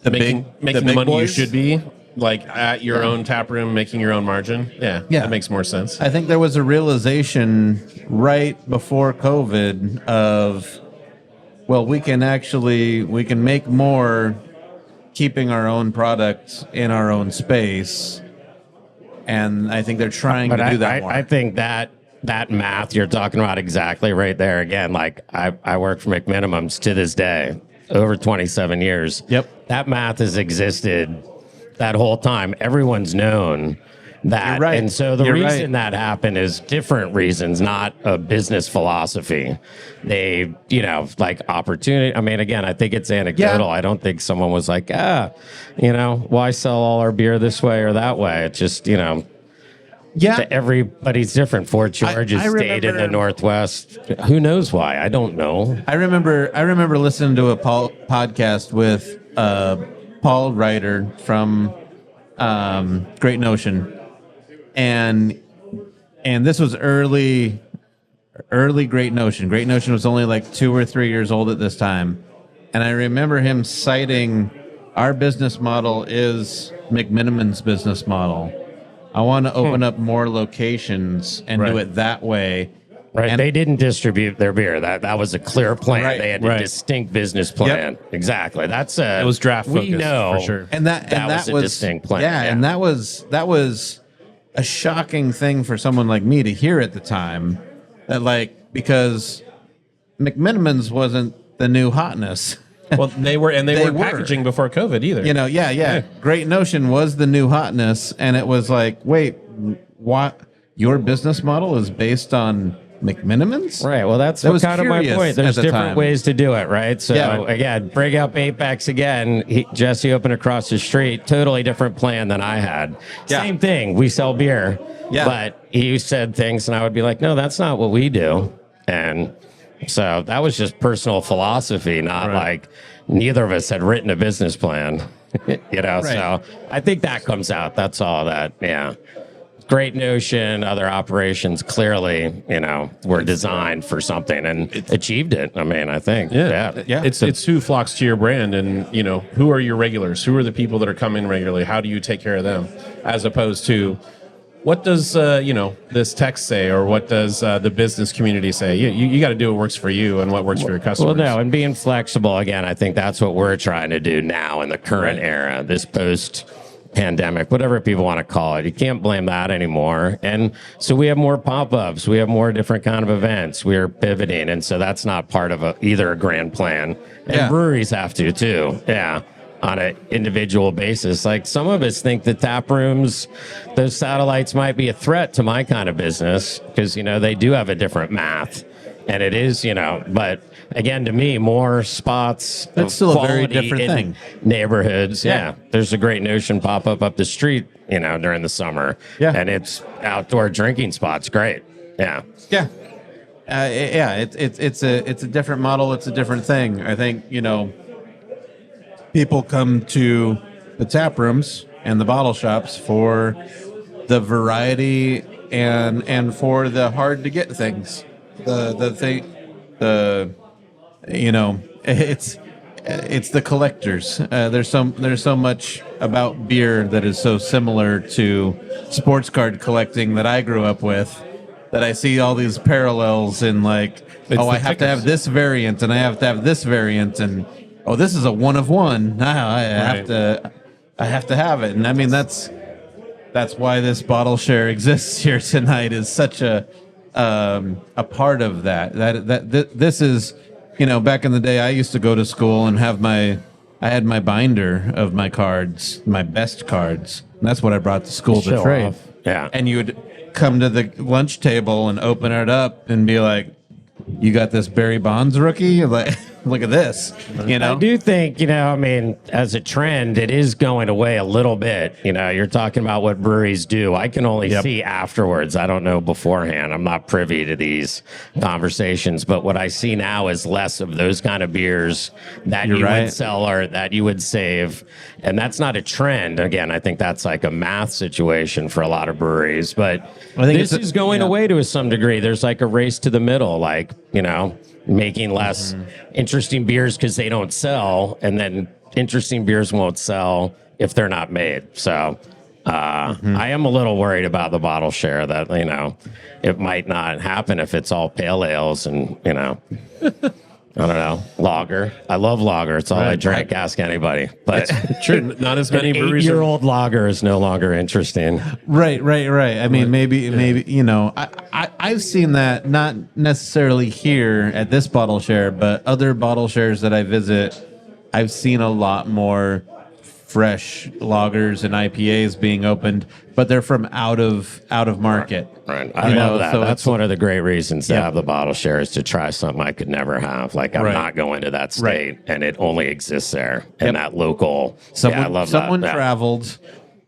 making the big money boys? you should be, like at your own tap room, making your own margin. That makes more sense. I think there was a realization right before COVID of, well, we can make more keeping our own product in our own space, and I think they're trying to do that more. I think that math you're talking about exactly right there. Again, like I work for McMinimums to this day, over 27 years. Yep. That math has existed that whole time. Everyone's known that. You're right. And so the reason that happened is different reasons, not a business philosophy. They, like opportunity. I mean, again, I think it's anecdotal. I don't think someone was like, why sell all our beer this way or that way? It's just, everybody's different. Fort George is stayed in the Northwest. Who knows why? I don't know. I remember listening to a podcast with Paul Ryder from Great Notion, and this was early Great Notion. Great Notion was only like 2 or 3 years old at this time, and I remember him citing, our business model is McMiniman's business model. I want to open up more locations and do it that way. Right. And they didn't distribute their beer. That was a clear plan. They had a distinct business plan. Yep. Exactly. It was draft focused, we know for sure. And that was a distinct plan. And that was a shocking thing for someone like me to hear at the time. That because McMiniman's wasn't the new hotness. Well, they were, and they weren't were. packaging before COVID either. Yeah. Great Notion was the new hotness, and it was like, wait, what? Your business model is based on McMinimans? Right. Well, that's That was kind of my curious point. There's at the different time. ways to do it, right? So Yeah. again, bring up Apex again. Jesse opened across the street. Totally different plan than I had. Yeah. Same thing. We sell beer. Yeah. But he said things, and I would be like, no, that's not what we do. And so that was just personal philosophy, not like neither of us had written a business plan. So I think that comes out. That's all that. Yeah. Great Notion, other operations clearly, were designed for something and achieved it. I mean, I think. Yeah. It's who flocks to your brand, and who are your regulars? Who are the people that are coming regularly? How do you take care of them? As opposed to what does this text say, or what does the business community say? You got to do what works for you and what works for your customers. Well, no, and being flexible again. I think that's what we're trying to do now in the current era, this post-pandemic, whatever people want to call it. You can't blame that anymore. And so we have more pop-ups, we have more different kind of events. We're pivoting, and so that's not part of either a grand plan. And breweries have to too. Yeah. On an individual basis. Like some of us think that tap rooms, those satellites might be a threat to my kind of business because, they do have a different math. And it is, but again, to me, more spots. That's still a very different in thing. Neighborhoods. Yeah. There's a Great Notion pop up the street, during the summer. Yeah. And it's outdoor drinking spots. Great. Yeah. Yeah. It's a different model. It's a different thing. I think, people come to the tap rooms and the bottle shops for the variety and for the hard to get things. It's the collectors. There's so much about beer that is so similar to sports card collecting that I grew up with, that I see all these parallels in like, I have to have this variant and I have to have this variant, and this is a one of one. I have to have it. And I mean, that's why this bottle share exists here tonight, is such a part of that. This is, back in the day, I used to go to school and I had my binder of my cards, my best cards. And that's what I brought to school to Show trade. off. Yeah. And you would come to the lunch table and open it up and be like, you got this Barry Bonds rookie? Like, look at this. I do think, as a trend, it is going away a little bit. You're talking about what breweries do. I can only see afterwards. I don't know beforehand. I'm not privy to these conversations. But what I see now is less of those kind of beers that you would sell or that you would save. And that's not a trend. Again, I think that's like a math situation for a lot of breweries. But I think this is going away to some degree. There's like a race to the middle, like, making less interesting beers because they don't sell, and then interesting beers won't sell if they're not made. So I am a little worried about the bottle share, that it might not happen if it's all pale ales and I don't know, lager. I love lager. It's all I drink. Ask anybody. But Sure, not as many breweries. Eight-year-old lager is no longer interesting. Right. I mean, maybe, I've seen that, not necessarily here at this bottle share, but other bottle shares that I visit, I've seen a lot more fresh lagers and IPAs being opened, but they're from out of market. Right. I know that. So that's one of the great reasons to have the bottle share, is to try something I could never have. Like, I'm not going to that state, and it only exists there. And that local. I love that. Someone traveled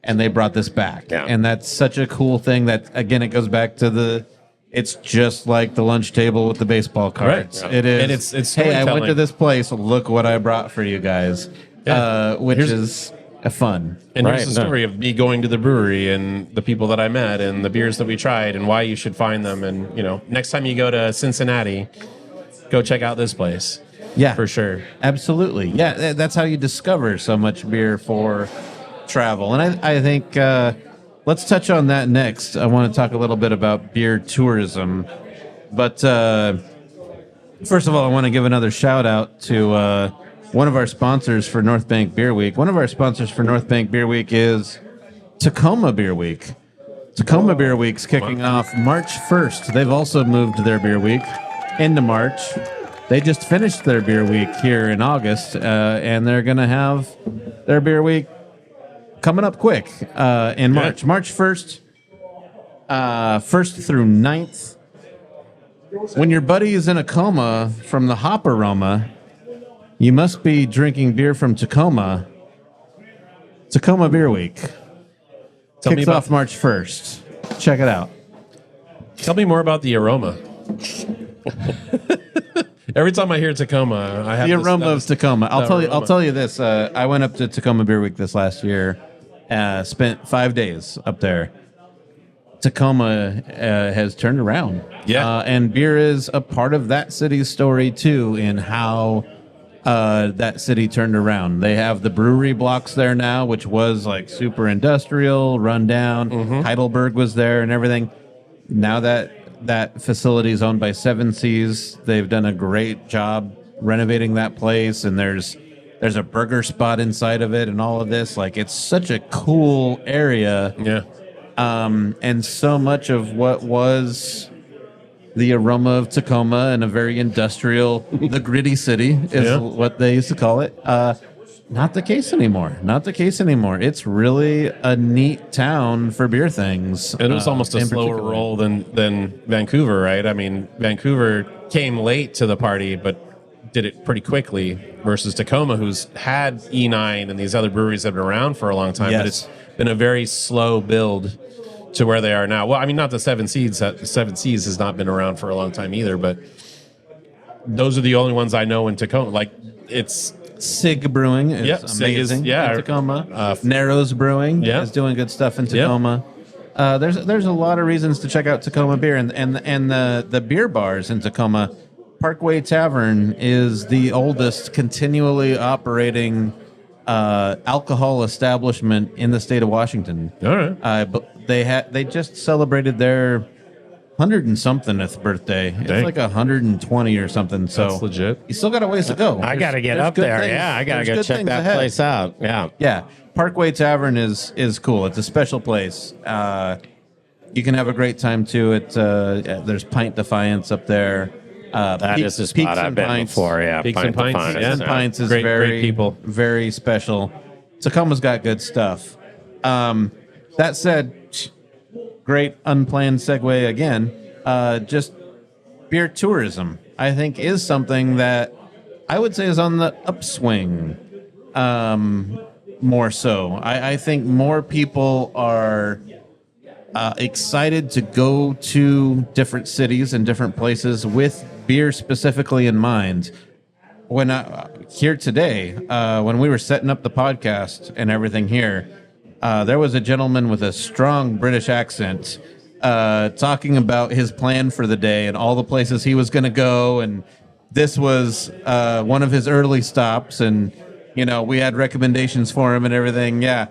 and they brought this back. Yeah. And that's such a cool thing that, again, it goes back to it's just like the lunch table with the baseball cards. Right. It is. And it's hey, I went storytelling. to this place. Look what I brought for you guys. Which is fun. And here's the story of me going to the brewery and the people that I met and the beers that we tried and why you should find them. And, next time you go to Cincinnati, go check out this place. Yeah. For sure. Absolutely. Yeah, that's how you discover so much beer for travel. And I think let's touch on that next. I want to talk a little bit about beer tourism. But first of all, I want to give another shout out to one of our sponsors for North Bank Beer Week. One of our sponsors for North Bank Beer Week is Tacoma Beer Week. Tacoma Beer Week's kicking off March 1st. They've also moved their beer week into March. they just finished their beer week here in August, and they're going to have their beer week coming up quick in March. March 1st, 1st through 9th. When your buddy is in a coma from the hop aroma, you must be drinking beer from Tacoma. Tacoma Beer Week. Kicks off March 1st. Check it out. Tell me more about the aroma. Every time I hear Tacoma, I have the aroma of Tacoma. I'll tell you this. I went up to Tacoma Beer Week this last year. Spent 5 days up there. Tacoma has turned around. Yeah. And beer is a part of that city's story too, in how that city turned around. They have the brewery blocks there now, which was like super industrial, run down. Heidelberg was there and everything. Now that facility is owned by Seven Seas. They've done a great job renovating that place, and there's a burger spot inside of it and all of this. Like, it's such a cool area. Yeah. And so much of what was the aroma of Tacoma and a very industrial, the gritty city is what they used to call it. Not the case anymore. Not the case anymore. It's really a neat town for beer things. It was almost a slower roll than Vancouver, right? I mean, Vancouver came late to the party, but did it pretty quickly, versus Tacoma, who's had E9 and these other breweries that have been around for a long time, but it's been a very slow build to where they are now. Well, I mean, not the Seven Seas. Seven Seas has not been around for a long time either, but those are the only ones I know in Tacoma. Like, it's Sig Brewing is amazing in Tacoma. Narrows Brewing is doing good stuff in Tacoma. There's a lot of reasons to check out Tacoma beer, and the beer bars in Tacoma. Parkway Tavern is the oldest continually operating alcohol establishment in the state of Washington. All right. But they just celebrated their 100-and-somethingth birthday. It's like 120 or something. So that's legit. You still got a ways to go. I got to get up there. Yeah, I got to go check that place out. Yeah. Yeah. Parkway Tavern is cool. It's a special place. You can have a great time too. There's Pint Defiance up there. That is the spot I've been before. Yeah, Peaks and Pints. Peaks and Pints is great people. Very special. Tacoma's got good stuff. That said, great unplanned segue again. Just beer tourism, I think, is something that I would say is on the upswing. More so, I think more people are excited to go to different cities and different places with beer specifically in mind. When here today, when we were setting up the podcast and everything here, there was a gentleman with a strong British accent talking about his plan for the day and all the places he was going to go. And this was one of his early stops. And, we had recommendations for him and everything. Yeah.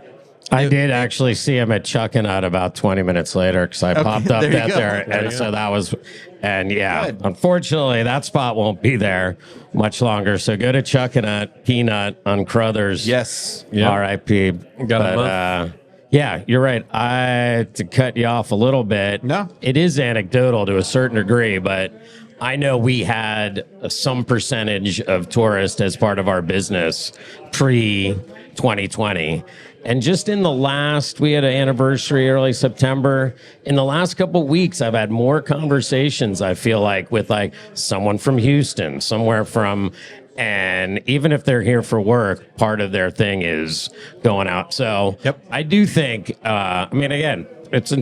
I did actually see him at Chuckanut about 20 minutes later because I popped up there. And so that was, and good. Unfortunately, that spot won't be there much longer. So go to Chuckanut, Peanut on Crothers. Yes. R.I.P. Yeah, you're right. To cut you off a little bit. No. It is anecdotal to a certain degree, but I know we had some percentage of tourists as part of our business pre-2020. And just in the last, we had an anniversary early September. In the last couple of weeks, I've had more conversations, I feel like, with like someone from Houston, somewhere from, and even if they're here for work, part of their thing is going out. So I do think, again, it's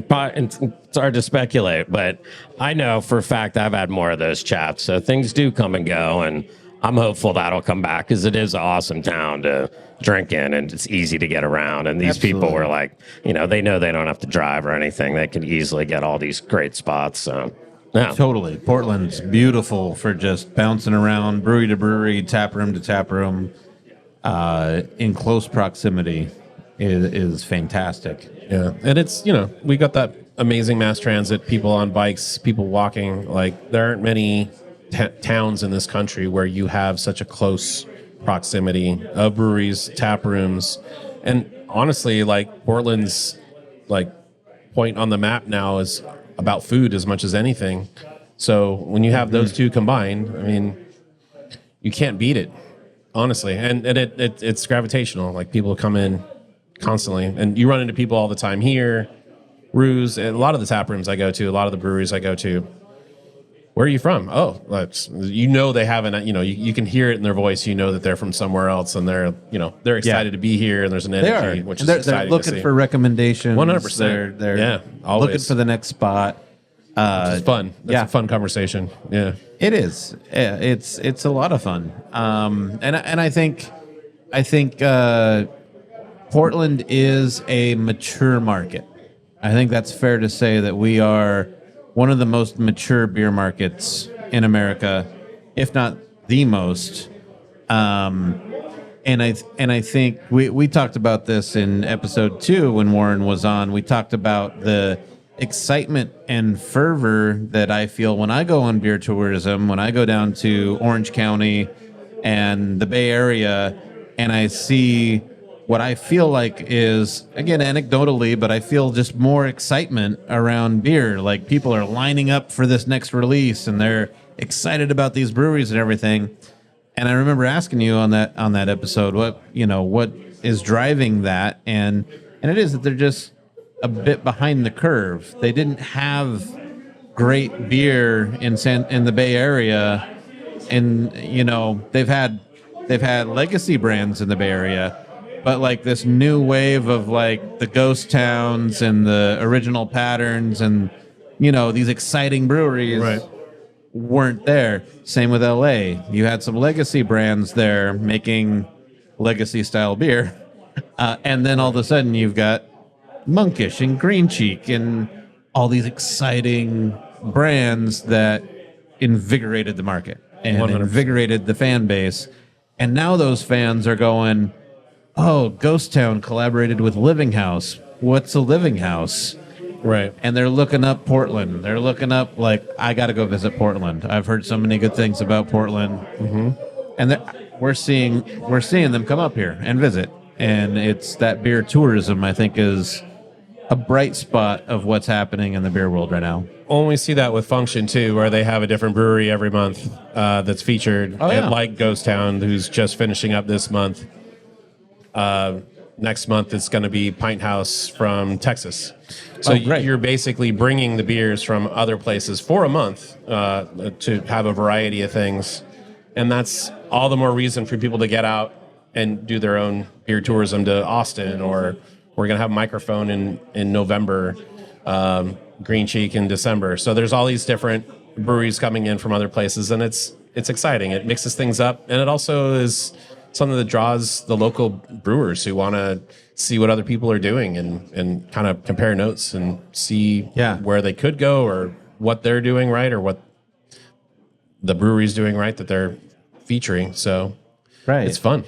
hard to speculate, but I know for a fact I've had more of those chats. So things do come and go, and I'm hopeful that'll come back because it is an awesome town to drink in, and it's easy to get around. And these people were like, they know they don't have to drive or anything. They can easily get all these great spots. So, yeah. Totally. Portland's beautiful for just bouncing around brewery to brewery, tap room to tap room. In close proximity is fantastic. Yeah. And it's, we got that amazing mass transit, people on bikes, people walking. Like, there aren't many towns in this country where you have such a close proximity of breweries, tap rooms, and honestly, like, Portland's like point on the map now is about food as much as anything. So when you have those two combined, I mean, you can't beat it, honestly. And it's gravitational. Like people come in constantly, and you run into people all the time here. Ruse, a lot of the tap rooms I go to, a lot of the breweries I go to. Where are you from? Oh, they haven't. You can hear it in their voice. You know that they're from somewhere else, and they're excited to be here. And there's an energy, which is exciting. They're looking for recommendations. 100%. They're always looking for the next spot. It's fun. That's a fun conversation. Yeah, it is. Yeah, it's a lot of fun. And I think Portland is a mature market. I think that's fair to say that we are one of the most mature beer markets in America, if not the most. And I think we talked about this in episode 2 when Warren was on. We talked about the excitement and fervor that I feel when I go on beer tourism, when I go down to Orange County and the Bay Area, and I see what I feel like is, again, anecdotally, but I feel just more excitement around beer. Like people are lining up for this next release and they're excited about these breweries and everything. And I remember asking you on that episode, what is driving that? And it is that they're just a bit behind the curve. They didn't have great beer in the Bay Area, and they've had legacy brands in the Bay Area. But like this new wave of like the ghost towns and the original patterns and, these exciting breweries weren't there. Same with LA. You had some legacy brands there making legacy style beer. And then all of a sudden you've got Monkish and Green Cheek and all these exciting brands that invigorated the market and 100%. Invigorated the fan base. And now those fans are going, oh, Ghost Town collaborated with Living House. What's a Living House? Right. And they're looking up Portland. They're looking up, like, I got to go visit Portland. I've heard so many good things about Portland. Mm-hmm. And we're seeing them come up here and visit. And it's that beer tourism, I think, is a bright spot of what's happening in the beer world right now. Well, we see that with Function, too, where they have a different brewery every month that's featured. Oh, yeah. Like Ghost Town, who's just finishing up this month. Next month, it's going to be Pint House from Texas. So you're basically bringing the beers from other places for a month to have a variety of things. And that's all the more reason for people to get out and do their own beer tourism to Austin. Or we're going to have Microphone in November, Green Cheek in December. So there's all these different breweries coming in from other places. And it's exciting. It mixes things up. And it also is something that draws the local brewers who want to see what other people are doing and kind of compare notes and see where they could go or what they're doing right or what the brewery's doing right that they're featuring. So it's fun.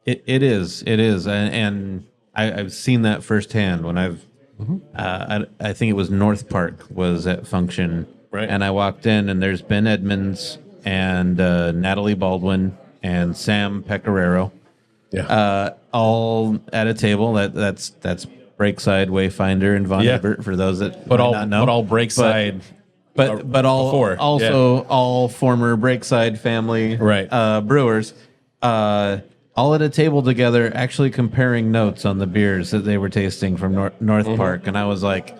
It is. And I've seen that firsthand when I think it was North Park was at Function. Right. And I walked in and there's Ben Edmonds and Natalie Baldwin and Sam Pecoraro, all at a table. That's Breakside, Wayfinder, and Von Ebert for those that might not know. But all Breakside, but all before. all former Breakside family brewers, all at a table together, actually comparing notes on the beers that they were tasting from North Park, and I was like,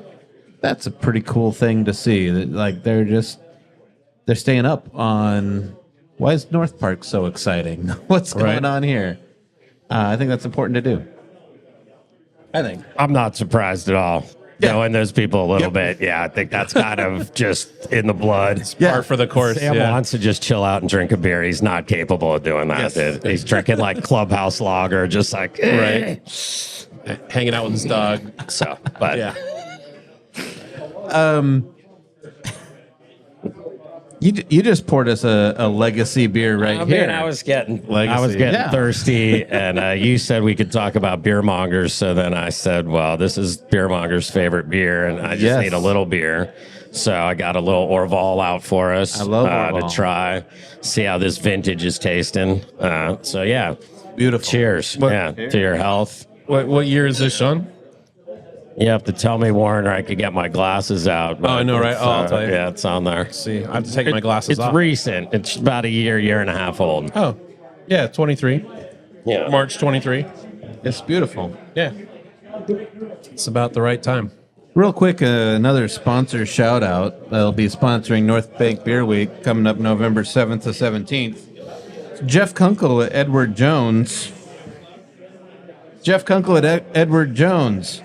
that's a pretty cool thing to see. That like they're staying up on. Why is North Park so exciting? What's going on here? I think that's important to do. I'm not surprised at all. Knowing those people a little bit. Yeah, I think that's kind of just in the blood. It's par for the course. Sam wants to just chill out and drink a beer. He's not capable of doing that. Yes. He's drinking like Clubhouse Lager, just like, hanging out with his dog. So, but You just poured us a legacy beer here. I was getting thirsty, and you said we could talk about BeerMongers. So then I said, well, this is BeerMongers' favorite beer, and I just need a little beer. So I got a little Orval out for us. I love Orval. To try, see how this vintage is tasting. Beautiful. Cheers. To your health. What year is this, Sean? You have to tell me, Warren, or I could get my glasses out. I know, right? Oh, I'll tell you. Yeah, it's on there. See, I have to take my glasses It's off. recent. It's about a year and a half old. Oh, yeah, 23. Yeah. March 23. It's beautiful. Yeah. It's about the right time. Real quick, another sponsor shout out. They'll be sponsoring North Bank Beer Week coming up November 7th to 17th. Geoff Kunkle at Edward Jones. Geoff Kunkle at Edward Jones.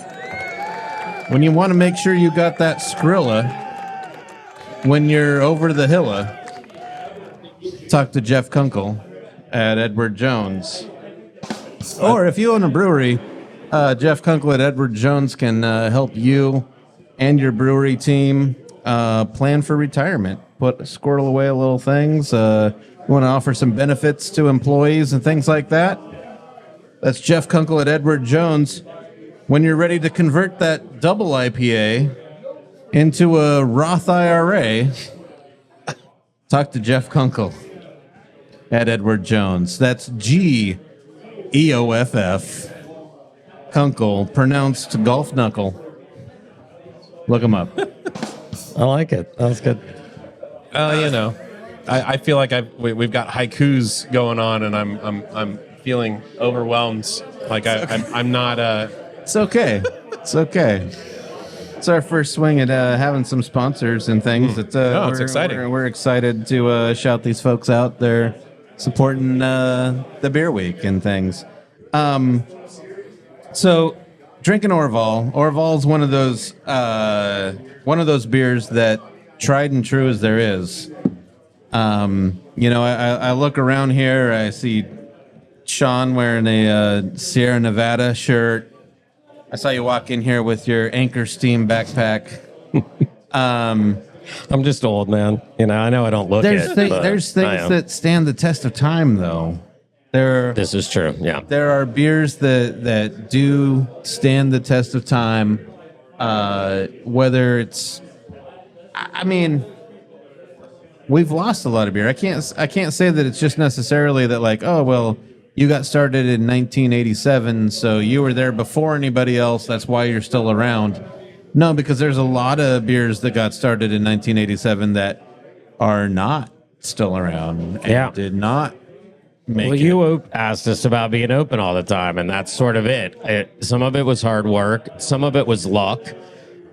When you want to make sure you got that Skrilla when you're over the hilla, talk to Geoff Kunkle at Edward Jones. Or if you own a brewery, Geoff Kunkle at Edward Jones can help you and your brewery team plan for retirement. Squirrel away little things. You want to offer some benefits to employees and things like that? That's Geoff Kunkle at Edward Jones. When you're ready to convert that double IPA into a Roth IRA, talk to Geoff Kunkle at Edward Jones. That's GEOFF. Kunkle, pronounced golf knuckle. Look him up. I like it. That was good. I feel like we've got haikus going on, and I'm feeling overwhelmed. Like I'm not. It's okay. It's okay. It's our first swing at having some sponsors and things. It's exciting. We're excited to shout these folks out. They're supporting the Beer Week and things. So, drinking Orval. Orval is one of those beers that tried and true as there is. I look around here. I see Sean wearing a Sierra Nevada shirt. I saw you walk in here with your Anchor Steam backpack. I'm just old, man. I know I don't look There's it. things that stand the test of time, though. This is true. Yeah. There are beers that do stand the test of time. Whether it's, we've lost a lot of beer. I can't say that it's just necessarily that like, oh well, you got started in 1987, so you were there before anybody else. That's why you're still around. No, because there's a lot of beers that got started in 1987 that are not still around and did not make it. You asked us about being open all the time, and that's sort of it. Some of it was hard work. Some of it was luck.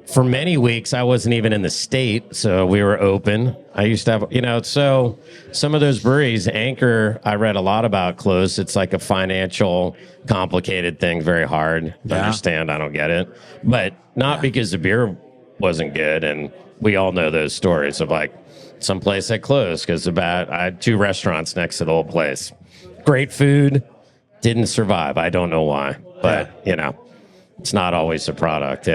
For many weeks, I wasn't even in the state, so we were open. I used to have, so some of those breweries, Anchor, I read a lot about closed. It's like a financial, complicated thing, very hard to understand. I don't get it. But not because the beer wasn't good, and we all know those stories of like some place that closed because I had 2 restaurants next to the whole place. Great food, didn't survive. I don't know why, but, it's not always the product,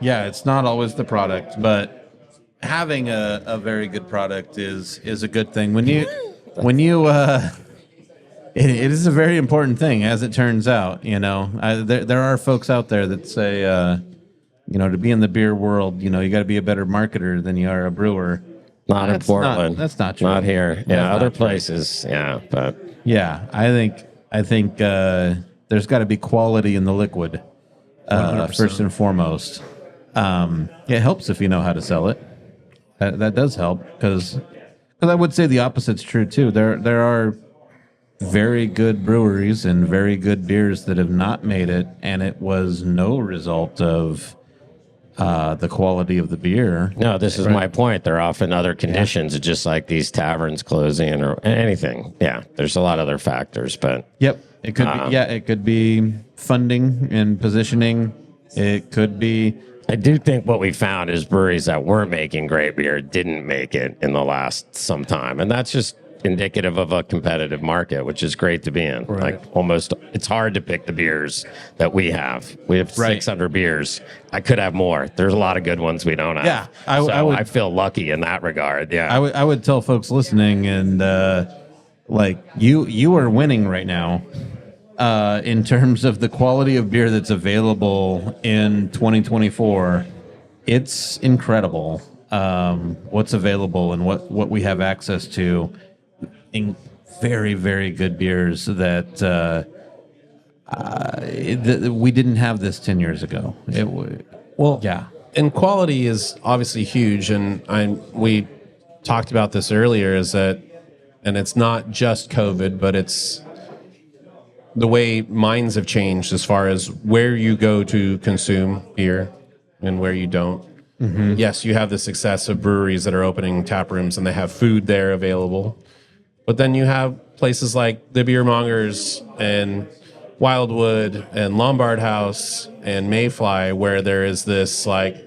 Yeah, it's not always the product, but having a very good product is a good thing. It is a very important thing, as it turns out. There are folks out there that say, to be in the beer world, you got to be a better marketer than you are a brewer. Not in Portland. That's not true. Not here. Yeah, other places. Yeah, but yeah, I think there's got to be quality in the liquid first and foremost. It helps if you know how to sell it. That does help because I would say the opposite's true too. There are very good breweries and very good beers that have not made it, and it was no result of the quality of the beer. No, this is my point. There are often other conditions, just like these taverns closing or anything. Yeah, there's a lot of other factors, but yep, it could be. Yeah, it could be funding and positioning. It could be. I do think what we found is breweries that were making great beer didn't make it in the last some time. And that's just indicative of a competitive market, which is great to be in. Right. Like almost, it's hard to pick the beers that we have. We have 600 beers. I could have more. There's a lot of good ones we don't have. Yeah. I feel lucky in that regard. Yeah. I would tell folks listening and you are winning right now. In terms of the quality of beer that's available in 2024, it's incredible what's available and what we have access to. In very, very good beers that we didn't have this 10 years ago. Well, yeah. And quality is obviously huge, and we talked about this earlier. Is that, and it's not just COVID, but it's the way minds have changed as far as where you go to consume beer and where you don't. Mm-hmm. Yes, you have the success of breweries that are opening tap rooms and they have food there available, but then you have places like the BeerMongers and Wildwood and Lombard House and Mayfly, where there is this like,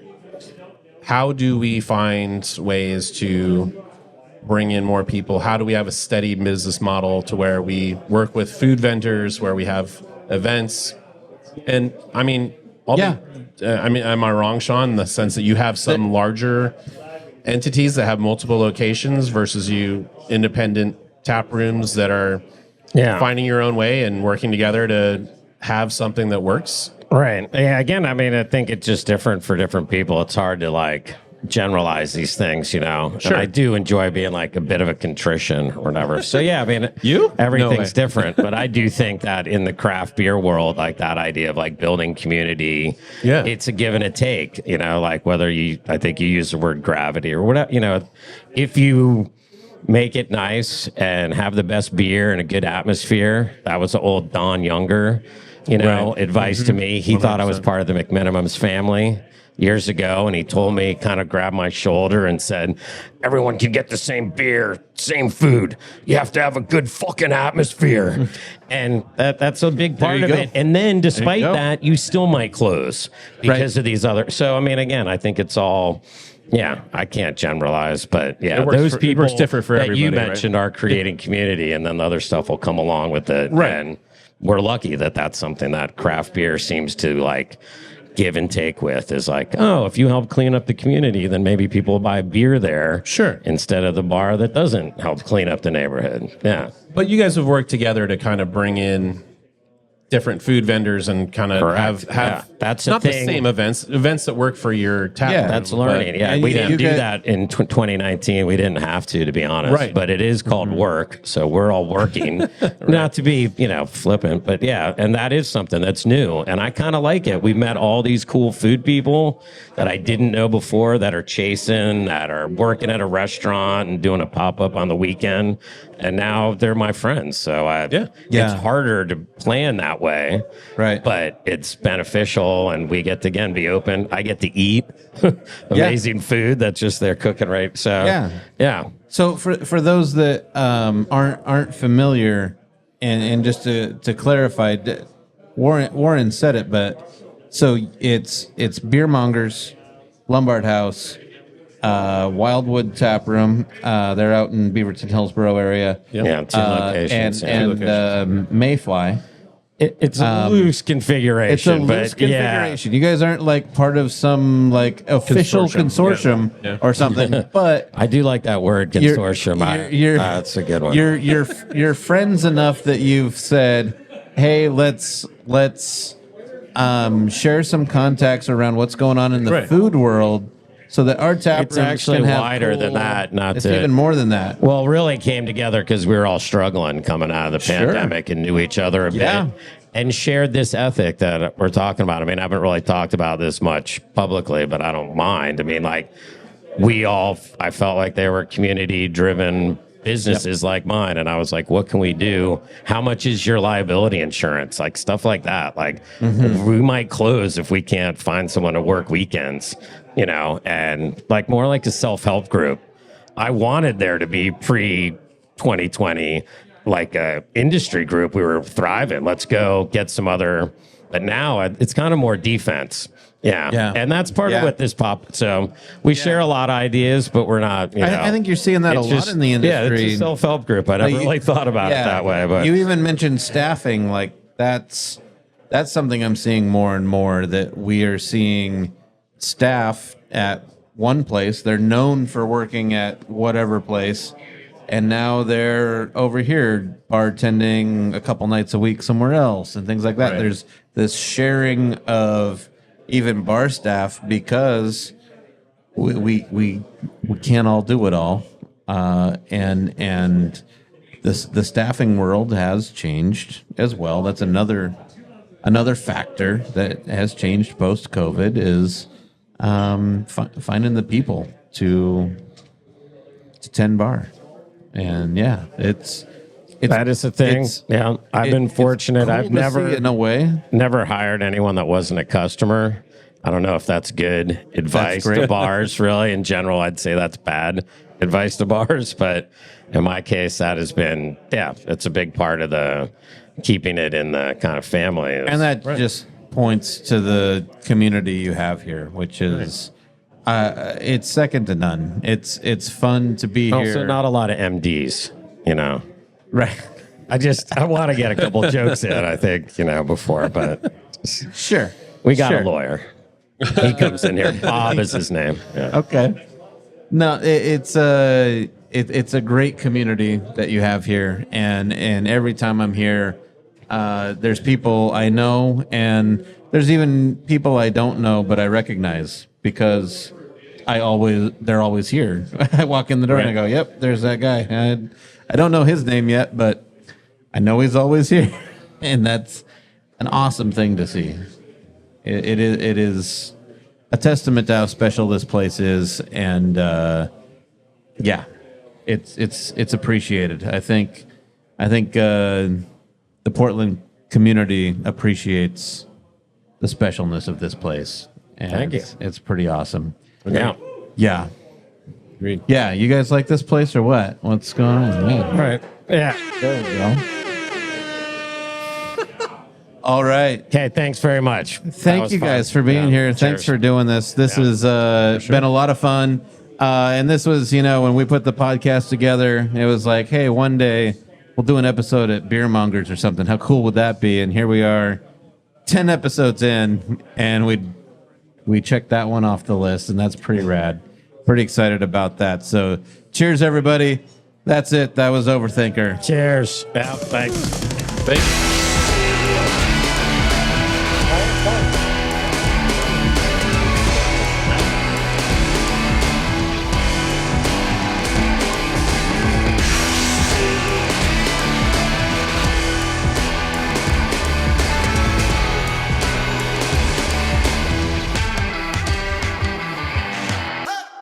how do we find ways to bring in more people? How do we have a steady business model to where we work with food vendors, where we have events? And I mean, am I wrong, Sean, in the sense that you have some larger entities that have multiple locations versus you independent tap rooms that are finding your own way and working together to have something that works? Right. Yeah. Again, I mean, I think it's just different for different people. It's hard to like generalize these things, you know. Sure. And I do enjoy being like a bit of a contrition or whatever. So yeah, I mean, everything's different, but I do think that in the craft beer world, like that idea of like building community, it's a give and a take, you know, like whether I think you use the word gravity or whatever, you know, if you make it nice and have the best beer and a good atmosphere. That was the old Don Younger, advice to me. He 100%. Thought I was part of the McMinimums family years ago, and he told me, kind of grabbed my shoulder and said, everyone can get the same beer, same food. You have to have a good fucking atmosphere. And that's a big part of it. And then despite that, you still might close because of these other. So, I mean, again, I think it's all... Yeah, I can't generalize, but those people that you mentioned are creating community, and then the other stuff will come along with it. Right. And we're lucky that that's something that craft beer seems to like give and take with, is like, oh, if you help clean up the community, then maybe people will buy beer there instead of the bar that doesn't help clean up the neighborhood. Yeah. But you guys have worked together to kind of bring in different food vendors and kind of have that's not the same events that work for your tap room. That's learning. Yeah, we didn't do that in 2019. We didn't have to be honest. Right. But it is called work, so we're all working. Not to be flippant, but and that is something that's new, and I kind of like it. We met all these cool food people that I didn't know before, that are chasing, that are working at a restaurant and doing a pop-up on the weekend, and now they're my friends. So it's harder to plan that way, right? But it's beneficial, and we get to again be open. I get to eat amazing food that's just they're cooking right. So So for those that aren't familiar, and just to clarify, Warren said it, but so it's BeerMongers, Lombard House, Wildwood Tap Room. They're out in Beaverton, Hillsborough area. Yeah, two locations. And Mayfly. It's a loose configuration. It's a loose configuration. You guys aren't like part of some like official consortium or something. But I do like that word, consortium. That's a good one. You're friends enough that you've said, "Hey, let's share some contacts around what's going on in the food world." So that our tap it's actually can have wider than that. It's even more than that. Well, really came together because we were all struggling coming out of the pandemic and knew each other a bit and shared this ethic that we're talking about. I mean, I haven't really talked about this much publicly, but I don't mind. I mean, like I felt like they were community-driven businesses like mine, and I was like, what can we do? How much is your liability insurance? Like stuff like that. Like we might close if we can't find someone to work weekends, and like more like a self-help group. I wanted there to be pre-2020 like a industry group. We were thriving. Let's go get some other, but now it's kind of more defense. Yeah. And that's part of what this pop. So we share a lot of ideas, but we're not, I think you're seeing that a lot in the industry. Yeah, it's a self-help group. I never really thought about it that way. But you even mentioned staffing. Like that's something I'm seeing more and more, that we are seeing staff at one place. They're known for working at whatever place, and now they're over here bartending a couple nights a week somewhere else and things like that. Right. There's this sharing of even bar staff because we can't all do it all, and the staffing world has changed as well. That's another another factor that has changed post COVID is finding the people to tend bar. And yeah, it's that is the thing. Yeah, I've been fortunate. Cool I've to never, see it in a way. never hired anyone that wasn't a customer. I don't know if that's good advice to bars. Really, in general, I'd say that's bad advice to bars. But in my case, that has been, it's a big part of the keeping it in the kind of family. And that just points to the community you have here, which is it's second to none. It's fun to be here. Also, not a lot of MDs, Right. I want to get a couple jokes in, I think, before, but Sure. we got Sure. a lawyer. He comes in here. Bob is his name. Yeah. Okay. No, it's a great community that you have here, and every time I'm here, there's people I know, and there's even people I don't know, but I recognize because they're always here. I walk in the door and I go, "Yep, there's that guy." I don't know his name yet, but I know he's always here, and that's an awesome thing to see. It is a testament to how special this place is, and it's appreciated. I think the Portland community appreciates the specialness of this place. And Thank you. It's pretty awesome. Yeah. Yeah. Agreed. Yeah, you guys like this place or what? What's going on? Yeah. Right. Yeah. There we go. All right. Okay. Thanks very much. Thank you guys for being here. Thanks for doing this. This has been a lot of fun. And this was, when we put the podcast together, it was like, hey, one day we'll do an episode at BeerMongers or something. How cool would that be? And here we are, 10 episodes in, and we checked that one off the list, and that's pretty rad. Pretty excited about that. So cheers, everybody. That's it. That was Overthinkr. Cheers. Yeah, thanks. Thanks.